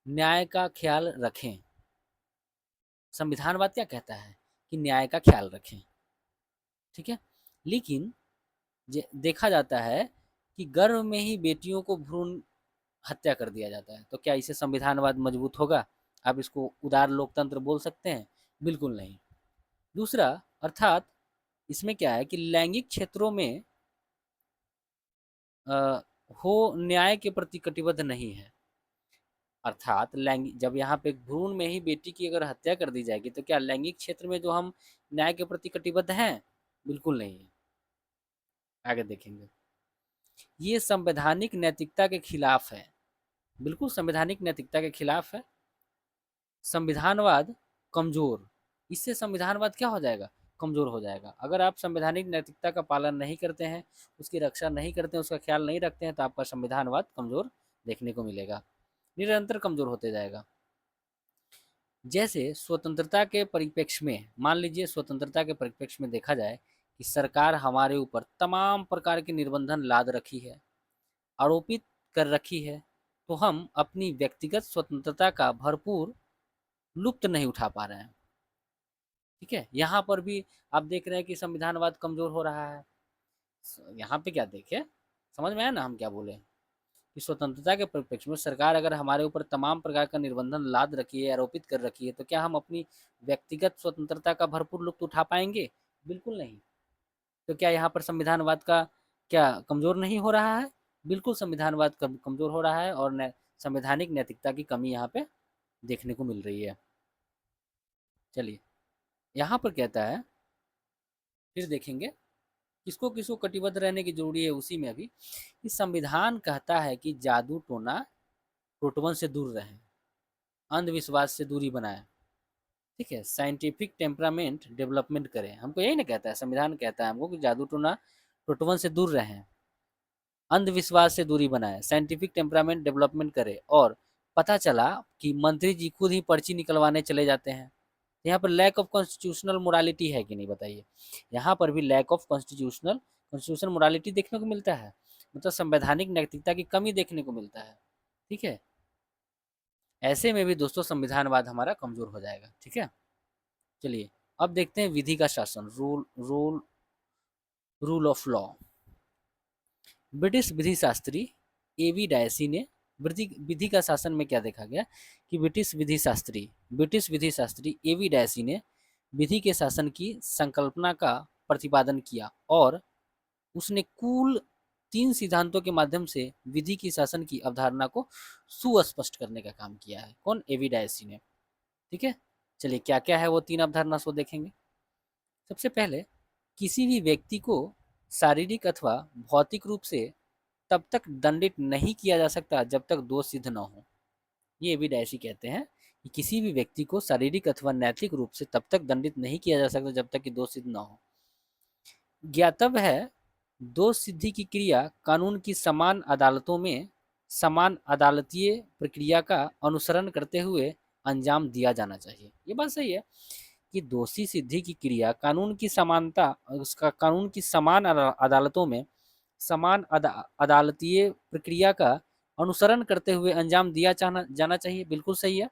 न्याय का ख्याल रखें। संविधानवाद क्या कहता है कि न्याय का ख्याल रखें। ठीक है, लेकिन देखा जाता है कि गर्भ में ही बेटियों को भ्रूण हत्या कर दिया जाता है। तो क्या इसे संविधानवाद मजबूत होगा? आप इसको उदार लोकतंत्र बोल सकते हैं? बिल्कुल नहीं। दूसरा, अर्थात इसमें क्या है कि लैंगिक क्षेत्रों में अ, हो न्याय के प्रति कटिबद्ध नहीं है। अर्थात लैंगिक, जब यहाँ पे भ्रूण में ही बेटी की अगर हत्या कर दी जाएगी तो क्या लैंगिक क्षेत्र में जो हम न्याय के प्रति कटिबद्ध हैं? बिल्कुल नहीं है। आगे देखेंगे। ये संवैधानिक नैतिकता के खिलाफ है। बिल्कुल संवैधानिक नैतिकता के खिलाफ है। संविधानवाद कमजोर, इससे संविधानवाद क्या हो जाएगा? कमजोर हो जाएगा। अगर आप संवैधानिक नैतिकता का पालन नहीं करते हैं, उसकी रक्षा नहीं करते हैं, उसका ख्याल नहीं रखते हैं, तो आपका संविधानवाद कमजोर देखने को मिलेगा, निरंतर कमजोर होते जाएगा। जैसे स्वतंत्रता के परिप्रेक्ष्य में, मान लीजिए स्वतंत्रता के परिप्रेक्ष्य में देखा जाए कि सरकार हमारे ऊपर तमाम प्रकार के निर्बंधन लाद रखी है, आरोपित कर रखी है, तो हम अपनी व्यक्तिगत स्वतंत्रता का भरपूर लुप्त नहीं उठा पा रहे हैं। ठीक है, यहाँ पर भी आप देख रहे हैं कि संविधानवाद कमजोर हो रहा है। यहाँ पे क्या देखे, समझ में आया ना हम क्या बोले, कि स्वतंत्रता के परिप्रेक्ष्य में सरकार अगर हमारे ऊपर तमाम प्रकार का निर्बंधन लाद रखी है, आरोपित कर रखी है, तो क्या हम अपनी व्यक्तिगत स्वतंत्रता का भरपूर लुत्फ उठा पाएंगे? बिल्कुल नहीं। तो क्या यहाँ पर संविधानवाद का क्या कमजोर नहीं हो रहा है? बिल्कुल संविधानवाद कमजोर हो रहा है और संवैधानिक नैतिकता की कमी यहाँ पे देखने को मिल रही है। चलिए, यहाँ पर कहता है, फिर देखेंगे किसको किसको कटिबद्ध रहने की जरूरी है उसी में अभी, कि संविधान कहता है कि जादू टोना टोटवन से दूर रहें, अंधविश्वास से दूरी बनाएं। ठीक है, साइंटिफिक टेम्परामेंट डेवलपमेंट करें। हमको यही ना कहता है, संविधान कहता है हमको कि जादू टोना टोटवन से दूर रहें, अंधविश्वास से दूरी बनाएं, साइंटिफिक टेम्परामेंट डेवलपमेंट करें। और पता चला कि मंत्री जी खुद ही पर्ची निकलवाने चले जाते हैं। यहाँ पर लैक ऑफ कॉन्स्टिट्यूशनल मोरालिटी है कि नहीं बताइए? यहाँ पर भी लैक ऑफ कॉन्स्टिट्यूशनल मोरालिटी देखने को मिलता है, मतलब संवैधानिक नैतिकता की कमी देखने को मिलता है। ठीक है, ऐसे में भी दोस्तों संविधानवाद हमारा कमजोर हो जाएगा। ठीक है, चलिए अब देखते हैं विधि का शासन, रूल ऑफ लॉ। ब्रिटिश विधि शास्त्री एवी डायसी ने विधि विधि का शासन में क्या देखा गया कि ब्रिटिश विधि शास्त्री एवी डायसी ने विधि के शासन की संकल्पना का प्रतिपादन किया और उसने कुल 3 सिद्धांतों के माध्यम से विधि की शासन की अवधारणा को सुस्पष्ट करने का काम किया है। कौन? एवी डायसी ने। ठीक है, चलिए क्या क्या है वो 3 अवधारणा सो देखेंगे। सबसे पहले, किसी भी व्यक्ति को शारीरिक अथवा भौतिक रूप से तब तक दंडित नहीं किया जा सकता जब तक दोष सिद्ध न हो। ये भी ऐसी कहते हैं कि किसी भी व्यक्ति को शारीरिक अथवा नैतिक रूप से तब तक दंडित नहीं किया जा सकता जब तक कि दोष सिद्ध न हो। ज्ञातव्य है, दोष सिद्धि की क्रिया कानून की समान अदालतों में समान अदालतीय प्रक्रिया का अनुसरण करते हुए अंजाम दिया जाना चाहिए। ये बात सही है कि दोषी सिद्धि की क्रिया कानून की समानता, उसका कानून की समान अदालतों में समान अदालतीय प्रक्रिया का अनुसरण करते हुए अंजाम दिया जाना चाहिए। बिल्कुल सही है।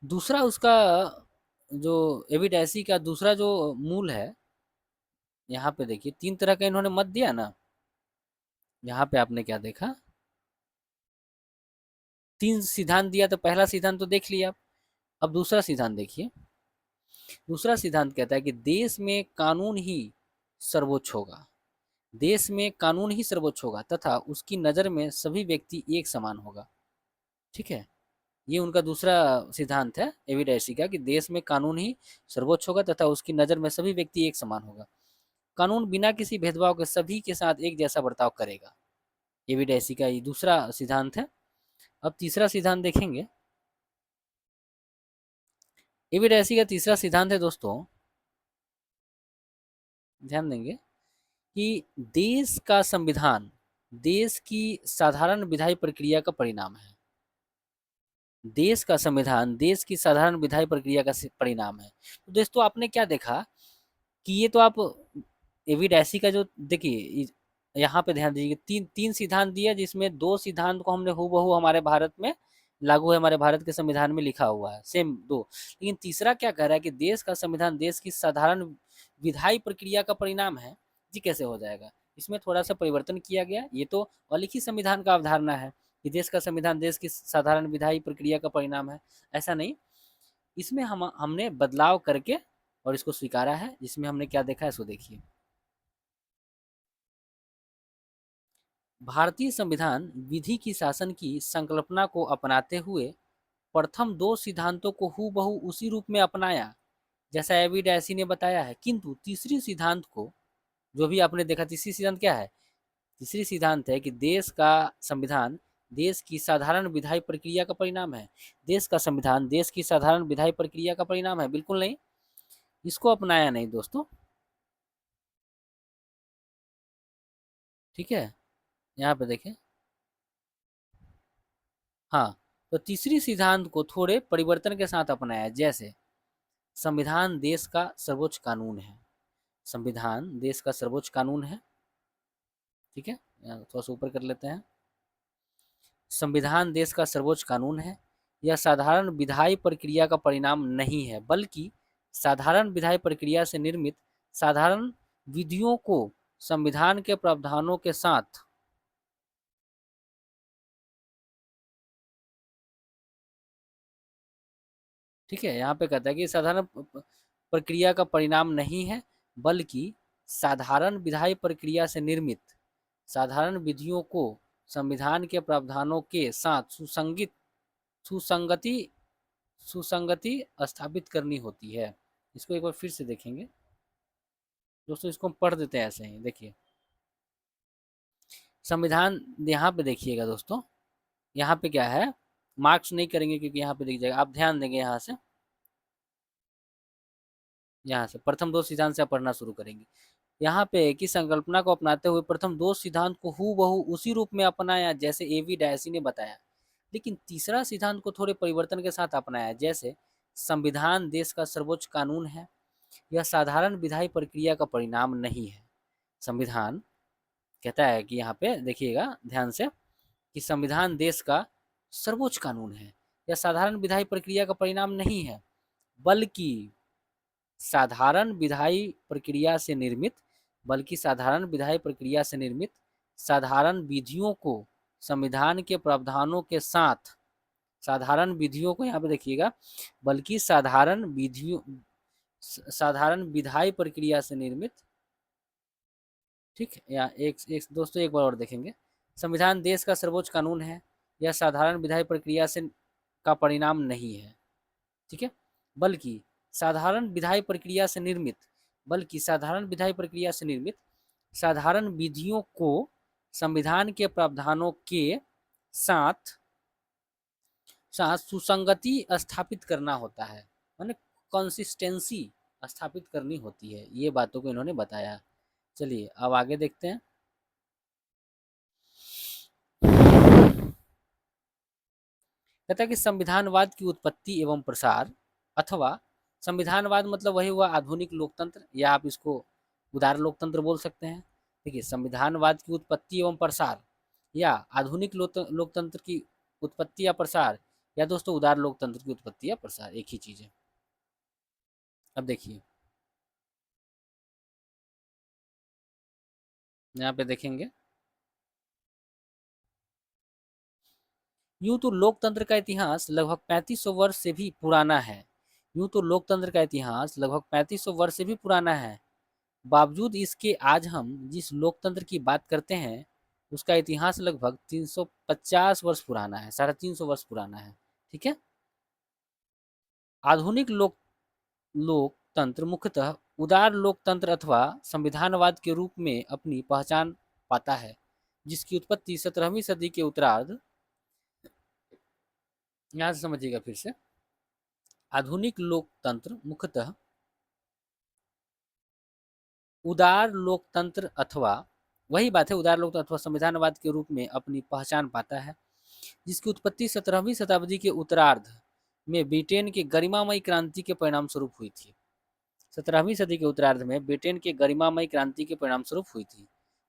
दूसरा उसका जो एविडेंसी का दूसरा जो मूल है, यहाँ पे देखिए 3 तरह का इन्होंने मत दिया ना। यहाँ पे आपने क्या देखा, 3 सिद्धांत दिया, तो पहला सिद्धांत तो देख लिया आप। अब दूसरा सिद्धांत देखिए। दूसरा सिद्धांत कहता है कि देश में कानून ही सर्वोच्च होगा, देश में कानून ही सर्वोच्च होगा तथा उसकी नज़र में सभी व्यक्ति एक समान होगा। ठीक है, ये उनका दूसरा सिद्धांत है एविडेंसी का, कि देश में कानून ही सर्वोच्च होगा तथा उसकी नज़र में सभी व्यक्ति एक समान होगा। कानून बिना किसी भेदभाव के सभी के साथ एक जैसा बर्ताव करेगा। एविडेंसी का ये दूसरा सिद्धांत है। अब तीसरा सिद्धांत देखेंगे। एविडेंसी का तीसरा सिद्धांत है दोस्तों, ध्यान देंगे, कि देश का संविधान देश की साधारण विधायी प्रक्रिया का परिणाम है। देश का संविधान देश की साधारण विधायी प्रक्रिया का परिणाम है। तो दोस्तों आपने क्या देखा कि ये तो आप एविडेसी का जो देखिए यहाँ पे ध्यान दीजिए, तीन तीन सिद्धांत दिया जिसमें दो सिद्धांत को हमने हूबहू हमारे भारत में लागू है, हमारे भारत के संविधान में लिखा हुआ है सेम दो। लेकिन तीसरा क्या कह रहा है कि देश का संविधान देश की साधारण विधायी प्रक्रिया का परिणाम है। जी कैसे हो जाएगा? इसमें थोड़ा सा परिवर्तन किया गया। ये तो अलिखित संविधान का अवधारणा है कि देश का संविधान देश की साधारण विधायी प्रक्रिया का परिणाम है, ऐसा नहीं। इसमें हमने बदलाव करके और इसको स्वीकारा है। इसमें हमने क्या देखा है इसको देखिए। भारतीय संविधान विधि की शासन की संकल्पना को अपनाते हुए प्रथम दो सिद्धांतों को हूबहू उसी रूप में अपनाया जैसा एविडेसी ने बताया है, किंतु तीसरी सिद्धांत को, जो भी आपने देखा तीसरी सिद्धांत क्या है, तीसरी सिद्धांत है कि देश का संविधान देश की साधारण विधायी प्रक्रिया का परिणाम है। देश का संविधान देश की साधारण विधायी प्रक्रिया का परिणाम है, बिल्कुल नहीं, इसको अपनाया नहीं दोस्तों। ठीक है, यहाँ पे देखें। हाँ, तो तीसरी सिद्धांत को थोड़े परिवर्तन के साथ अपनाया, जैसे संविधान देश का सर्वोच्च कानून है। संविधान देश का सर्वोच्च कानून है। ठीक है, थोड़ा सा ऊपर कर लेते हैं। संविधान देश का सर्वोच्च कानून है। यह साधारण विधायी प्रक्रिया का परिणाम नहीं है, बल्कि साधारण विधायी प्रक्रिया से निर्मित साधारण विधियों को संविधान के प्रावधानों के साथ, ठीक है, यहाँ पे कहता है कि साधारण प्रक्रिया का परिणाम नहीं है, बल्कि साधारण विधायी प्रक्रिया से निर्मित साधारण विधियों को संविधान के प्रावधानों के साथ सुसंगति सुसंगति स्थापित करनी होती है। इसको एक बार फिर से देखेंगे दोस्तों, इसको हम पढ़ देते हैं ऐसे ही। देखिए संविधान, यहाँ पे देखिएगा दोस्तों, यहाँ पे क्या है, मार्क्स नहीं करेंगे क्योंकि यहाँ पे देख जाएगा, आप ध्यान देंगे यहाँ से, यहाँ से प्रथम दो सिद्धांत से आप पढ़ना शुरू करेंगे। यहाँ पे की संकल्पना को अपनाते हुए प्रथम दो सिद्धांत को हूबहू उसी रूप में अपनाया जैसे एवी डायसी ने बताया, लेकिन तीसरा सिद्धांत को थोड़े परिवर्तन के साथ अपनाया, जैसे संविधान देश का सर्वोच्च कानून है। यह साधारण विधायी प्रक्रिया का परिणाम नहीं है। संविधान कहता है कि यहाँ पे देखिएगा ध्यान से कि संविधान देश का सर्वोच्च कानून है, यह साधारण विधायी प्रक्रिया का परिणाम नहीं है, बल्कि साधारण विधायी प्रक्रिया से निर्मित बल्कि साधारण विधायी प्रक्रिया से निर्मित साधारण विधियों को संविधान के प्रावधानों के साथ, साधारण विधियों को यहाँ पे देखिएगा, बल्कि साधारण विधियों साधारण विधायी प्रक्रिया से निर्मित, ठीक है, या एक दोस्तों एक बार और देखेंगे। संविधान देश का सर्वोच्च कानून है, यह साधारण विधायी प्रक्रिया से का परिणाम नहीं है, ठीक है, बल्कि साधारण विधायी प्रक्रिया से निर्मित बल्कि साधारण विधायी प्रक्रिया से निर्मित साधारण विधियों को संविधान के प्रावधानों के साथ साथ सुसंगति स्थापित करना होता है, माने कंसिस्टेंसी स्थापित करनी होती है। ये बातों को इन्होंने बताया। चलिए अब आगे देखते हैं। कहता है कि संविधानवाद की उत्पत्ति एवं प्रसार, अथवा संविधानवाद मतलब वही हुआ आधुनिक लोकतंत्र, या आप इसको उदार लोकतंत्र बोल सकते हैं। देखिए संविधानवाद की उत्पत्ति एवं प्रसार या आधुनिक लोकतंत्र की उत्पत्ति या प्रसार, या दोस्तों उदार लोकतंत्र की उत्पत्ति या प्रसार, एक ही चीज है। अब देखिए यहाँ पे देखेंगे, यूं तो लोकतंत्र का इतिहास लगभग 3500 वर्ष से भी पुराना है। यूं तो लोकतंत्र का इतिहास लगभग 3500 वर्ष से भी पुराना है। बावजूद इसके आज हम जिस लोकतंत्र की बात करते हैं उसका इतिहास लगभग 350 वर्ष पुराना है, 350 वर्ष पुराना है। ठीक है, आधुनिक लोकतंत्र मुख्यतः उदार लोकतंत्र अथवा संविधानवाद के रूप में अपनी पहचान पाता है, जिसकी उत्पत्ति 17वीं सदी के उत्तरार्ध, यहाँ से समझिएगा फिर से, आधुनिक लोकतंत्र मुख्यतः उदार लोकतंत्र अथवा वही बात है, उदार लोकतंत्र अथवा संविधानवाद के रूप में अपनी पहचान पाता है, जिसकी उत्पत्ति 17वीं शताब्दी के उत्तरार्ध में ब्रिटेन के गरिमामयी क्रांति के परिणाम स्वरूप हुई थी। 17वीं सदी के उत्तरार्ध में ब्रिटेन के गरिमामयी क्रांति के परिणाम स्वरूप हुई थी।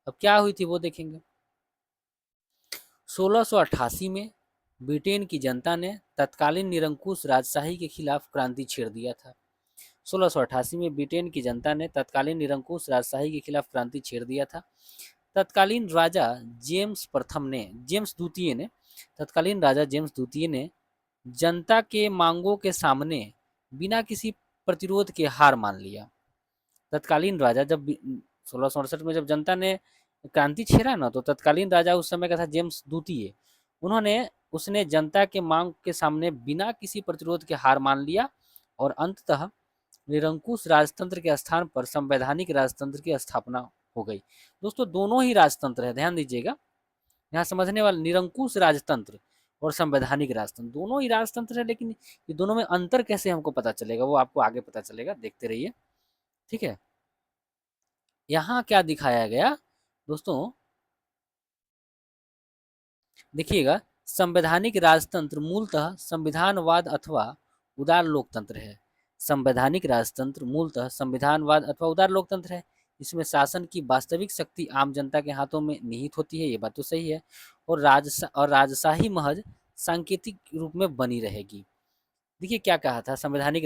अब क्या हुई थी वो देखेंगे। 1688 में ब्रिटेन की जनता ने तत्कालीन निरंकुश राजशाही के खिलाफ क्रांति छेड़ दिया था। 1688 में ब्रिटेन की जनता ने तत्कालीन निरंकुश राजशाही के खिलाफ क्रांति छेड़ दिया था। तत्कालीन राजा जेम्स द्वितीय ने तत्कालीन राजा जेम्स द्वितीय ने जनता के मांगों के सामने बिना किसी प्रतिरोध के हार मान लिया। तत्कालीन राजा जब 1668 में जब जनता ने क्रांति छेड़ा ना, तो तत्कालीन राजा उस समय का था जेम्स द्वितीय। उसने जनता के मांग के सामने बिना किसी प्रतिरोध के हार मान लिया और अंततः निरंकुश राजतंत्र के स्थान पर संवैधानिक राजतंत्र की स्थापना हो गई। दोस्तों दोनों ही राजतंत्र है, ध्यान दीजिएगा। यहाँ समझने वाले निरंकुश राजतंत्र और संवैधानिक राजतंत्र दोनों ही राजतंत्र है, लेकिन ये दोनों में अंतर कैसे हमको पता चलेगा वो आपको आगे पता चलेगा, देखते रहिए। ठीक है, यहाँ क्या दिखाया गया दोस्तों, देखिएगा। संवैधानिक राजतंत्र मूलतः संविधानवाद अथवा उदार लोकतंत्र है। संवैधानिक राजतंत्र मूलतः संविधानवाद अथवा उदार लोकतंत्र है। इसमें शासन की वास्तविक शक्ति आम जनता के हाथों में निहित होती है, ये बात तो सही है, और राजशाही महज सांकेतिक रूप में बनी रहेगी। देखिए क्या कहा था संवैधानिक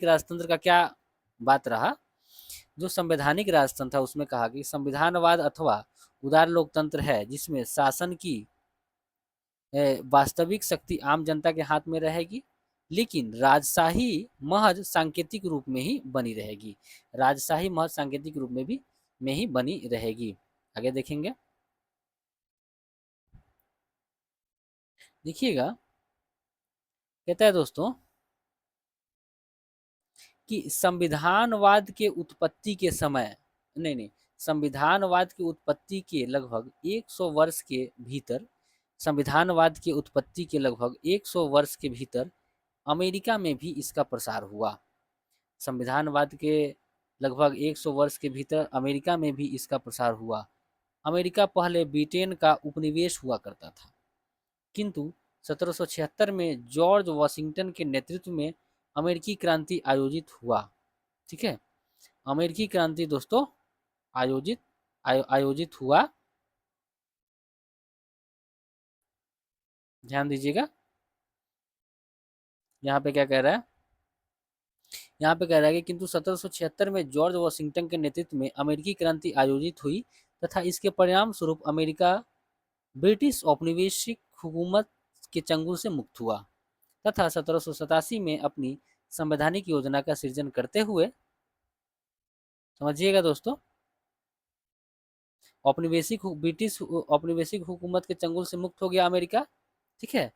राजतंत्र का क्या बात रहा। जो संवैधानिक राजतंत्र था उसमें कहा कि संविधानवाद अथवा उदार लोकतंत्र है जिसमें शासन की वास्तविक शक्ति आम जनता के हाथ में रहेगी, लेकिन राजशाही महज सांकेतिक रूप में ही बनी रहेगी। राजशाही महज सांकेतिक रूप में ही बनी रहेगी। आगे देखेंगे, देखिएगा कहता है दोस्तों कि संविधानवाद के उत्पत्ति के समय संविधानवाद की उत्पत्ति के लगभग 100 वर्ष के भीतर संविधानवाद की उत्पत्ति के लगभग 100 वर्ष के भीतर अमेरिका में भी इसका प्रसार हुआ। संविधानवाद के लगभग 100 वर्ष के भीतर अमेरिका में भी इसका प्रसार हुआ। अमेरिका पहले ब्रिटेन का उपनिवेश हुआ करता था, किंतु 1776 में जॉर्ज वाशिंगटन के नेतृत्व में अमेरिकी क्रांति आयोजित हुआ। ठीक है, अमेरिकी क्रांति दोस्तों आयोजित हुआ। ध्यान दीजिएगा, यहाँ पे क्या कह रहा है, यहाँ पे कह रहा है कि किंतु 1776 में जॉर्ज वाशिंगटन के नेतृत्व में अमेरिकी क्रांति आयोजित हुई तथा इसके परिणाम स्वरूप अमेरिका ब्रिटिश औपनिवेशिक हुकूमत के चंगुल से मुक्त हुआ तथा 1787 में अपनी संवैधानिक योजना का सृजन करते हुए, समझिएगा दोस्तों, ब्रिटिश औपनिवेशिक हुकूमत के चंगुल से मुक्त हो गया अमेरिका। ठीक है,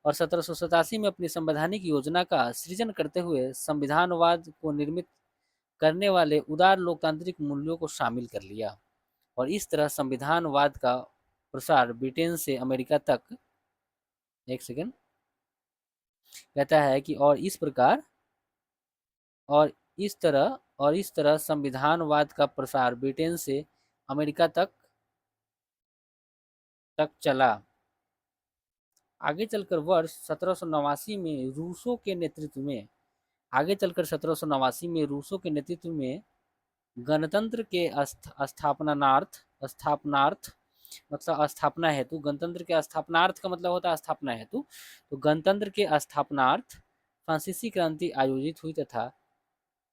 और 1787 में अपनी संवैधानिक योजना का सृजन करते हुए संविधानवाद को निर्मित करने वाले उदार लोकतांत्रिक मूल्यों को शामिल कर लिया और इस तरह संविधानवाद का प्रसार ब्रिटेन से अमेरिका तक, एक सेकेंड, कहता है कि और इस तरह संविधानवाद का प्रसार ब्रिटेन से अमेरिका तक चला। आगे चलकर वर्ष 1789 में रूसों के नेतृत्व में गणतंत्र के स्थापनार्थ मतलब स्थापना हेतु, गणतंत्र के स्थापनार्थ का मतलब होता है स्थापना हेतु, तो गणतंत्र के स्थापनार्थ फ्रांसीसी क्रांति आयोजित हुई तथा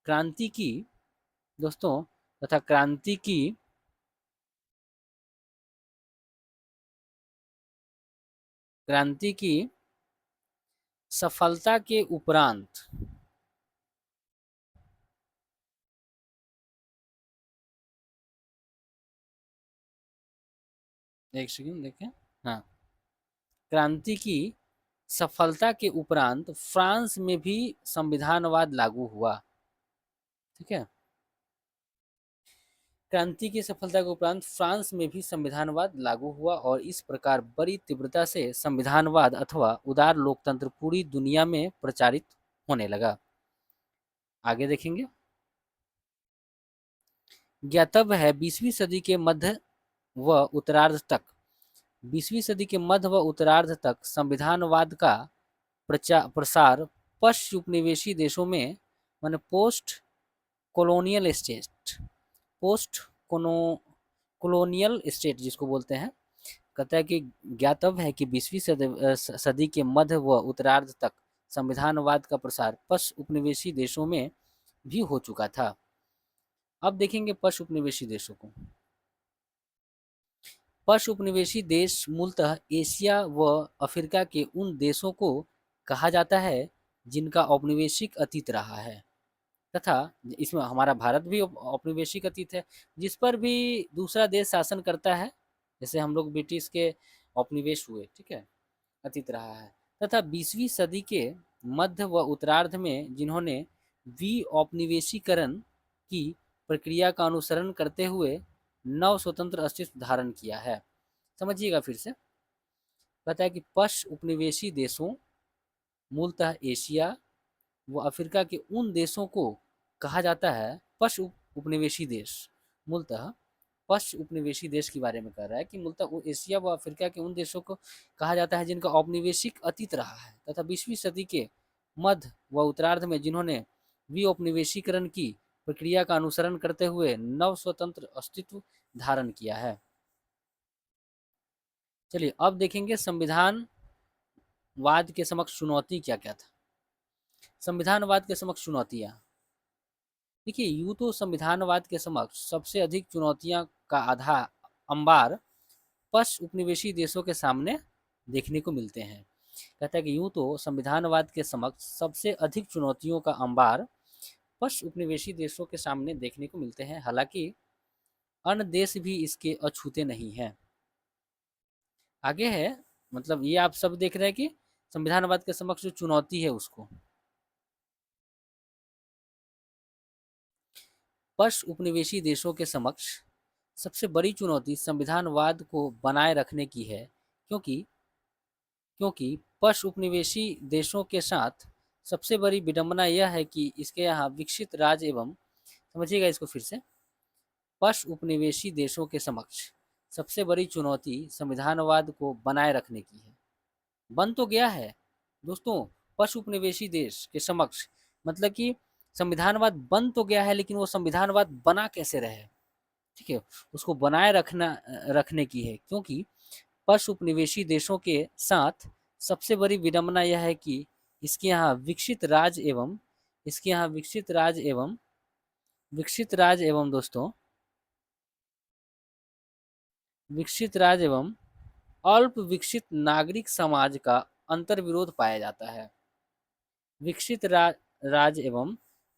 क्रांति की सफलता के उपरांत एक सेकंड देखें, हाँ, क्रांति की सफलता के उपरांत फ्रांस में भी संविधानवाद लागू हुआ। ठीक है, क्रांति की सफलता के उपरांत फ्रांस में भी संविधानवाद लागू हुआ और इस प्रकार बड़ी तीव्रता से संविधानवाद अथवा उदार लोकतंत्र पूरी दुनिया में प्रचारित होने लगा। आगे देखेंगे, ज्ञातव्य है 20वीं सदी के मध्य व उत्तरार्ध तक 20वीं सदी के मध्य व उत्तरार्ध तक संविधानवाद का प्रसार पश्चिम उपनिवेशी देशों में, माने colonial state post colonial state जिसको बोलते हैं, कहता है कि ज्ञातव्य है कि 20वीं सदी के मध्य व उत्तरार्ध तक संविधानवाद का प्रसार पश्चिम उपनिवेशी देशों में भी हो चुका था। अब देखेंगे पश्चिम उपनिवेशी देशों को। पश्चिम उपनिवेशी देश मूलतः एशिया व अफ्रीका के उन देशों को कहा जाता है जिनका औपनिवेशिक अतीत रहा है, तथा इसमें हमारा भारत भी औपनिवेशिक अतीत है, जिस पर भी दूसरा देश शासन करता है, जैसे हम लोग ब्रिटिश के औपनिवेश हुए, ठीक है, अतीत रहा है। तथा 20वीं सदी के मध्य व उत्तरार्ध में जिन्होंने विऔपनिवेशीकरण की प्रक्रिया का अनुसरण करते हुए नव स्वतंत्र अस्तित्व धारण किया है। समझिएगा फिर से, कहता है कि पश्चिम उपनिवेशी देशों मूलतः एशिया व अफ्रीका के उन देशों को कहा जाता है, पश्चिम उपनिवेशी देश मूलतः पश्चिम उपनिवेशी देश के बारे में कह रहा है कि मूलतः एशिया व अफ्रीका के उन देशों को कहा जाता है जिनका औपनिवेशिक अतीत रहा है, तथा 20वीं सदी के मध्य व उत्तरार्ध में जिन्होंने विऔपनिवेशीकरण की प्रक्रिया का अनुसरण करते हुए नव स्वतंत्र अस्तित्व धारण किया है। चलिए अब देखेंगे संविधानवाद के समक्ष चुनौती क्या क्या था। संविधानवाद के समक्ष चुनौतियां, देखिए यूं तो संविधानवाद के समक्ष सबसे अधिक चुनौतियां का अंबार पश्चिम उपनिवेशी देशों के सामने देखने को मिलते हैं। कहता है कि यूं तो संविधानवाद के समक्ष सबसे अधिक चुनौतियों का अंबार पश्चिम उपनिवेशी देशों के सामने देखने को मिलते हैं, हालांकि अन्य देश भी इसके अछूते नहीं हैं। आगे है, मतलब ये आप सब देख रहे हैं कि संविधानवाद के समक्ष जो चुनौती है उसको, पश्चिम उपनिवेशी देशों के समक्ष सबसे बड़ी चुनौती संविधानवाद को बनाए रखने की है, क्योंकि क्योंकि पश्चिम उपनिवेशी देशों के साथ सबसे बड़ी विडंबना यह है कि इसके यहाँ विकसित राज्य एवं, समझिएगा इसको फिर से, पश्चिम उपनिवेशी देशों के समक्ष सबसे बड़ी चुनौती संविधानवाद को बनाए रखने की है। बन तो गया है दोस्तों पश्चिम उपनिवेशी देश के समक्ष, मतलब कि संविधानवाद बन तो गया है, लेकिन वो संविधानवाद बना कैसे रहे, ठीक है, उसको बनाए रखने की है, क्योंकि पश्चिम उपनिवेशी देशों के साथ सबसे बड़ी विडंबना यह है कि इसके यहाँ विकसित राज्य एवं इसके यहाँ विकसित राज्य एवं दोस्तों विकसित राज्य एवं अल्प विकसित नागरिक समाज का अंतर्विरोध पाया जाता है। विकसित राज्य एवं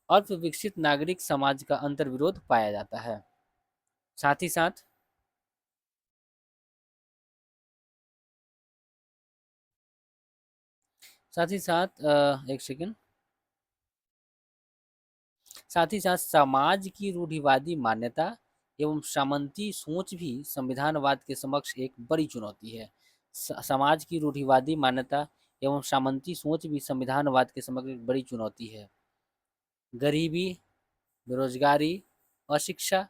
अल्प विकसित नागरिक समाज का अंतर्विरोध पाया जाता है। साथ ही साथ एक सेकंड, साथ ही साथ समाज की रूढ़िवादी मान्यता एवं सामंती सोच भी संविधानवाद के समक्ष एक बड़ी चुनौती है। समाज की रूढ़िवादी मान्यता एवं सामंती सोच भी संविधानवाद के समक्ष एक बड़ी चुनौती है। गरीबी, बेरोजगारी, अशिक्षा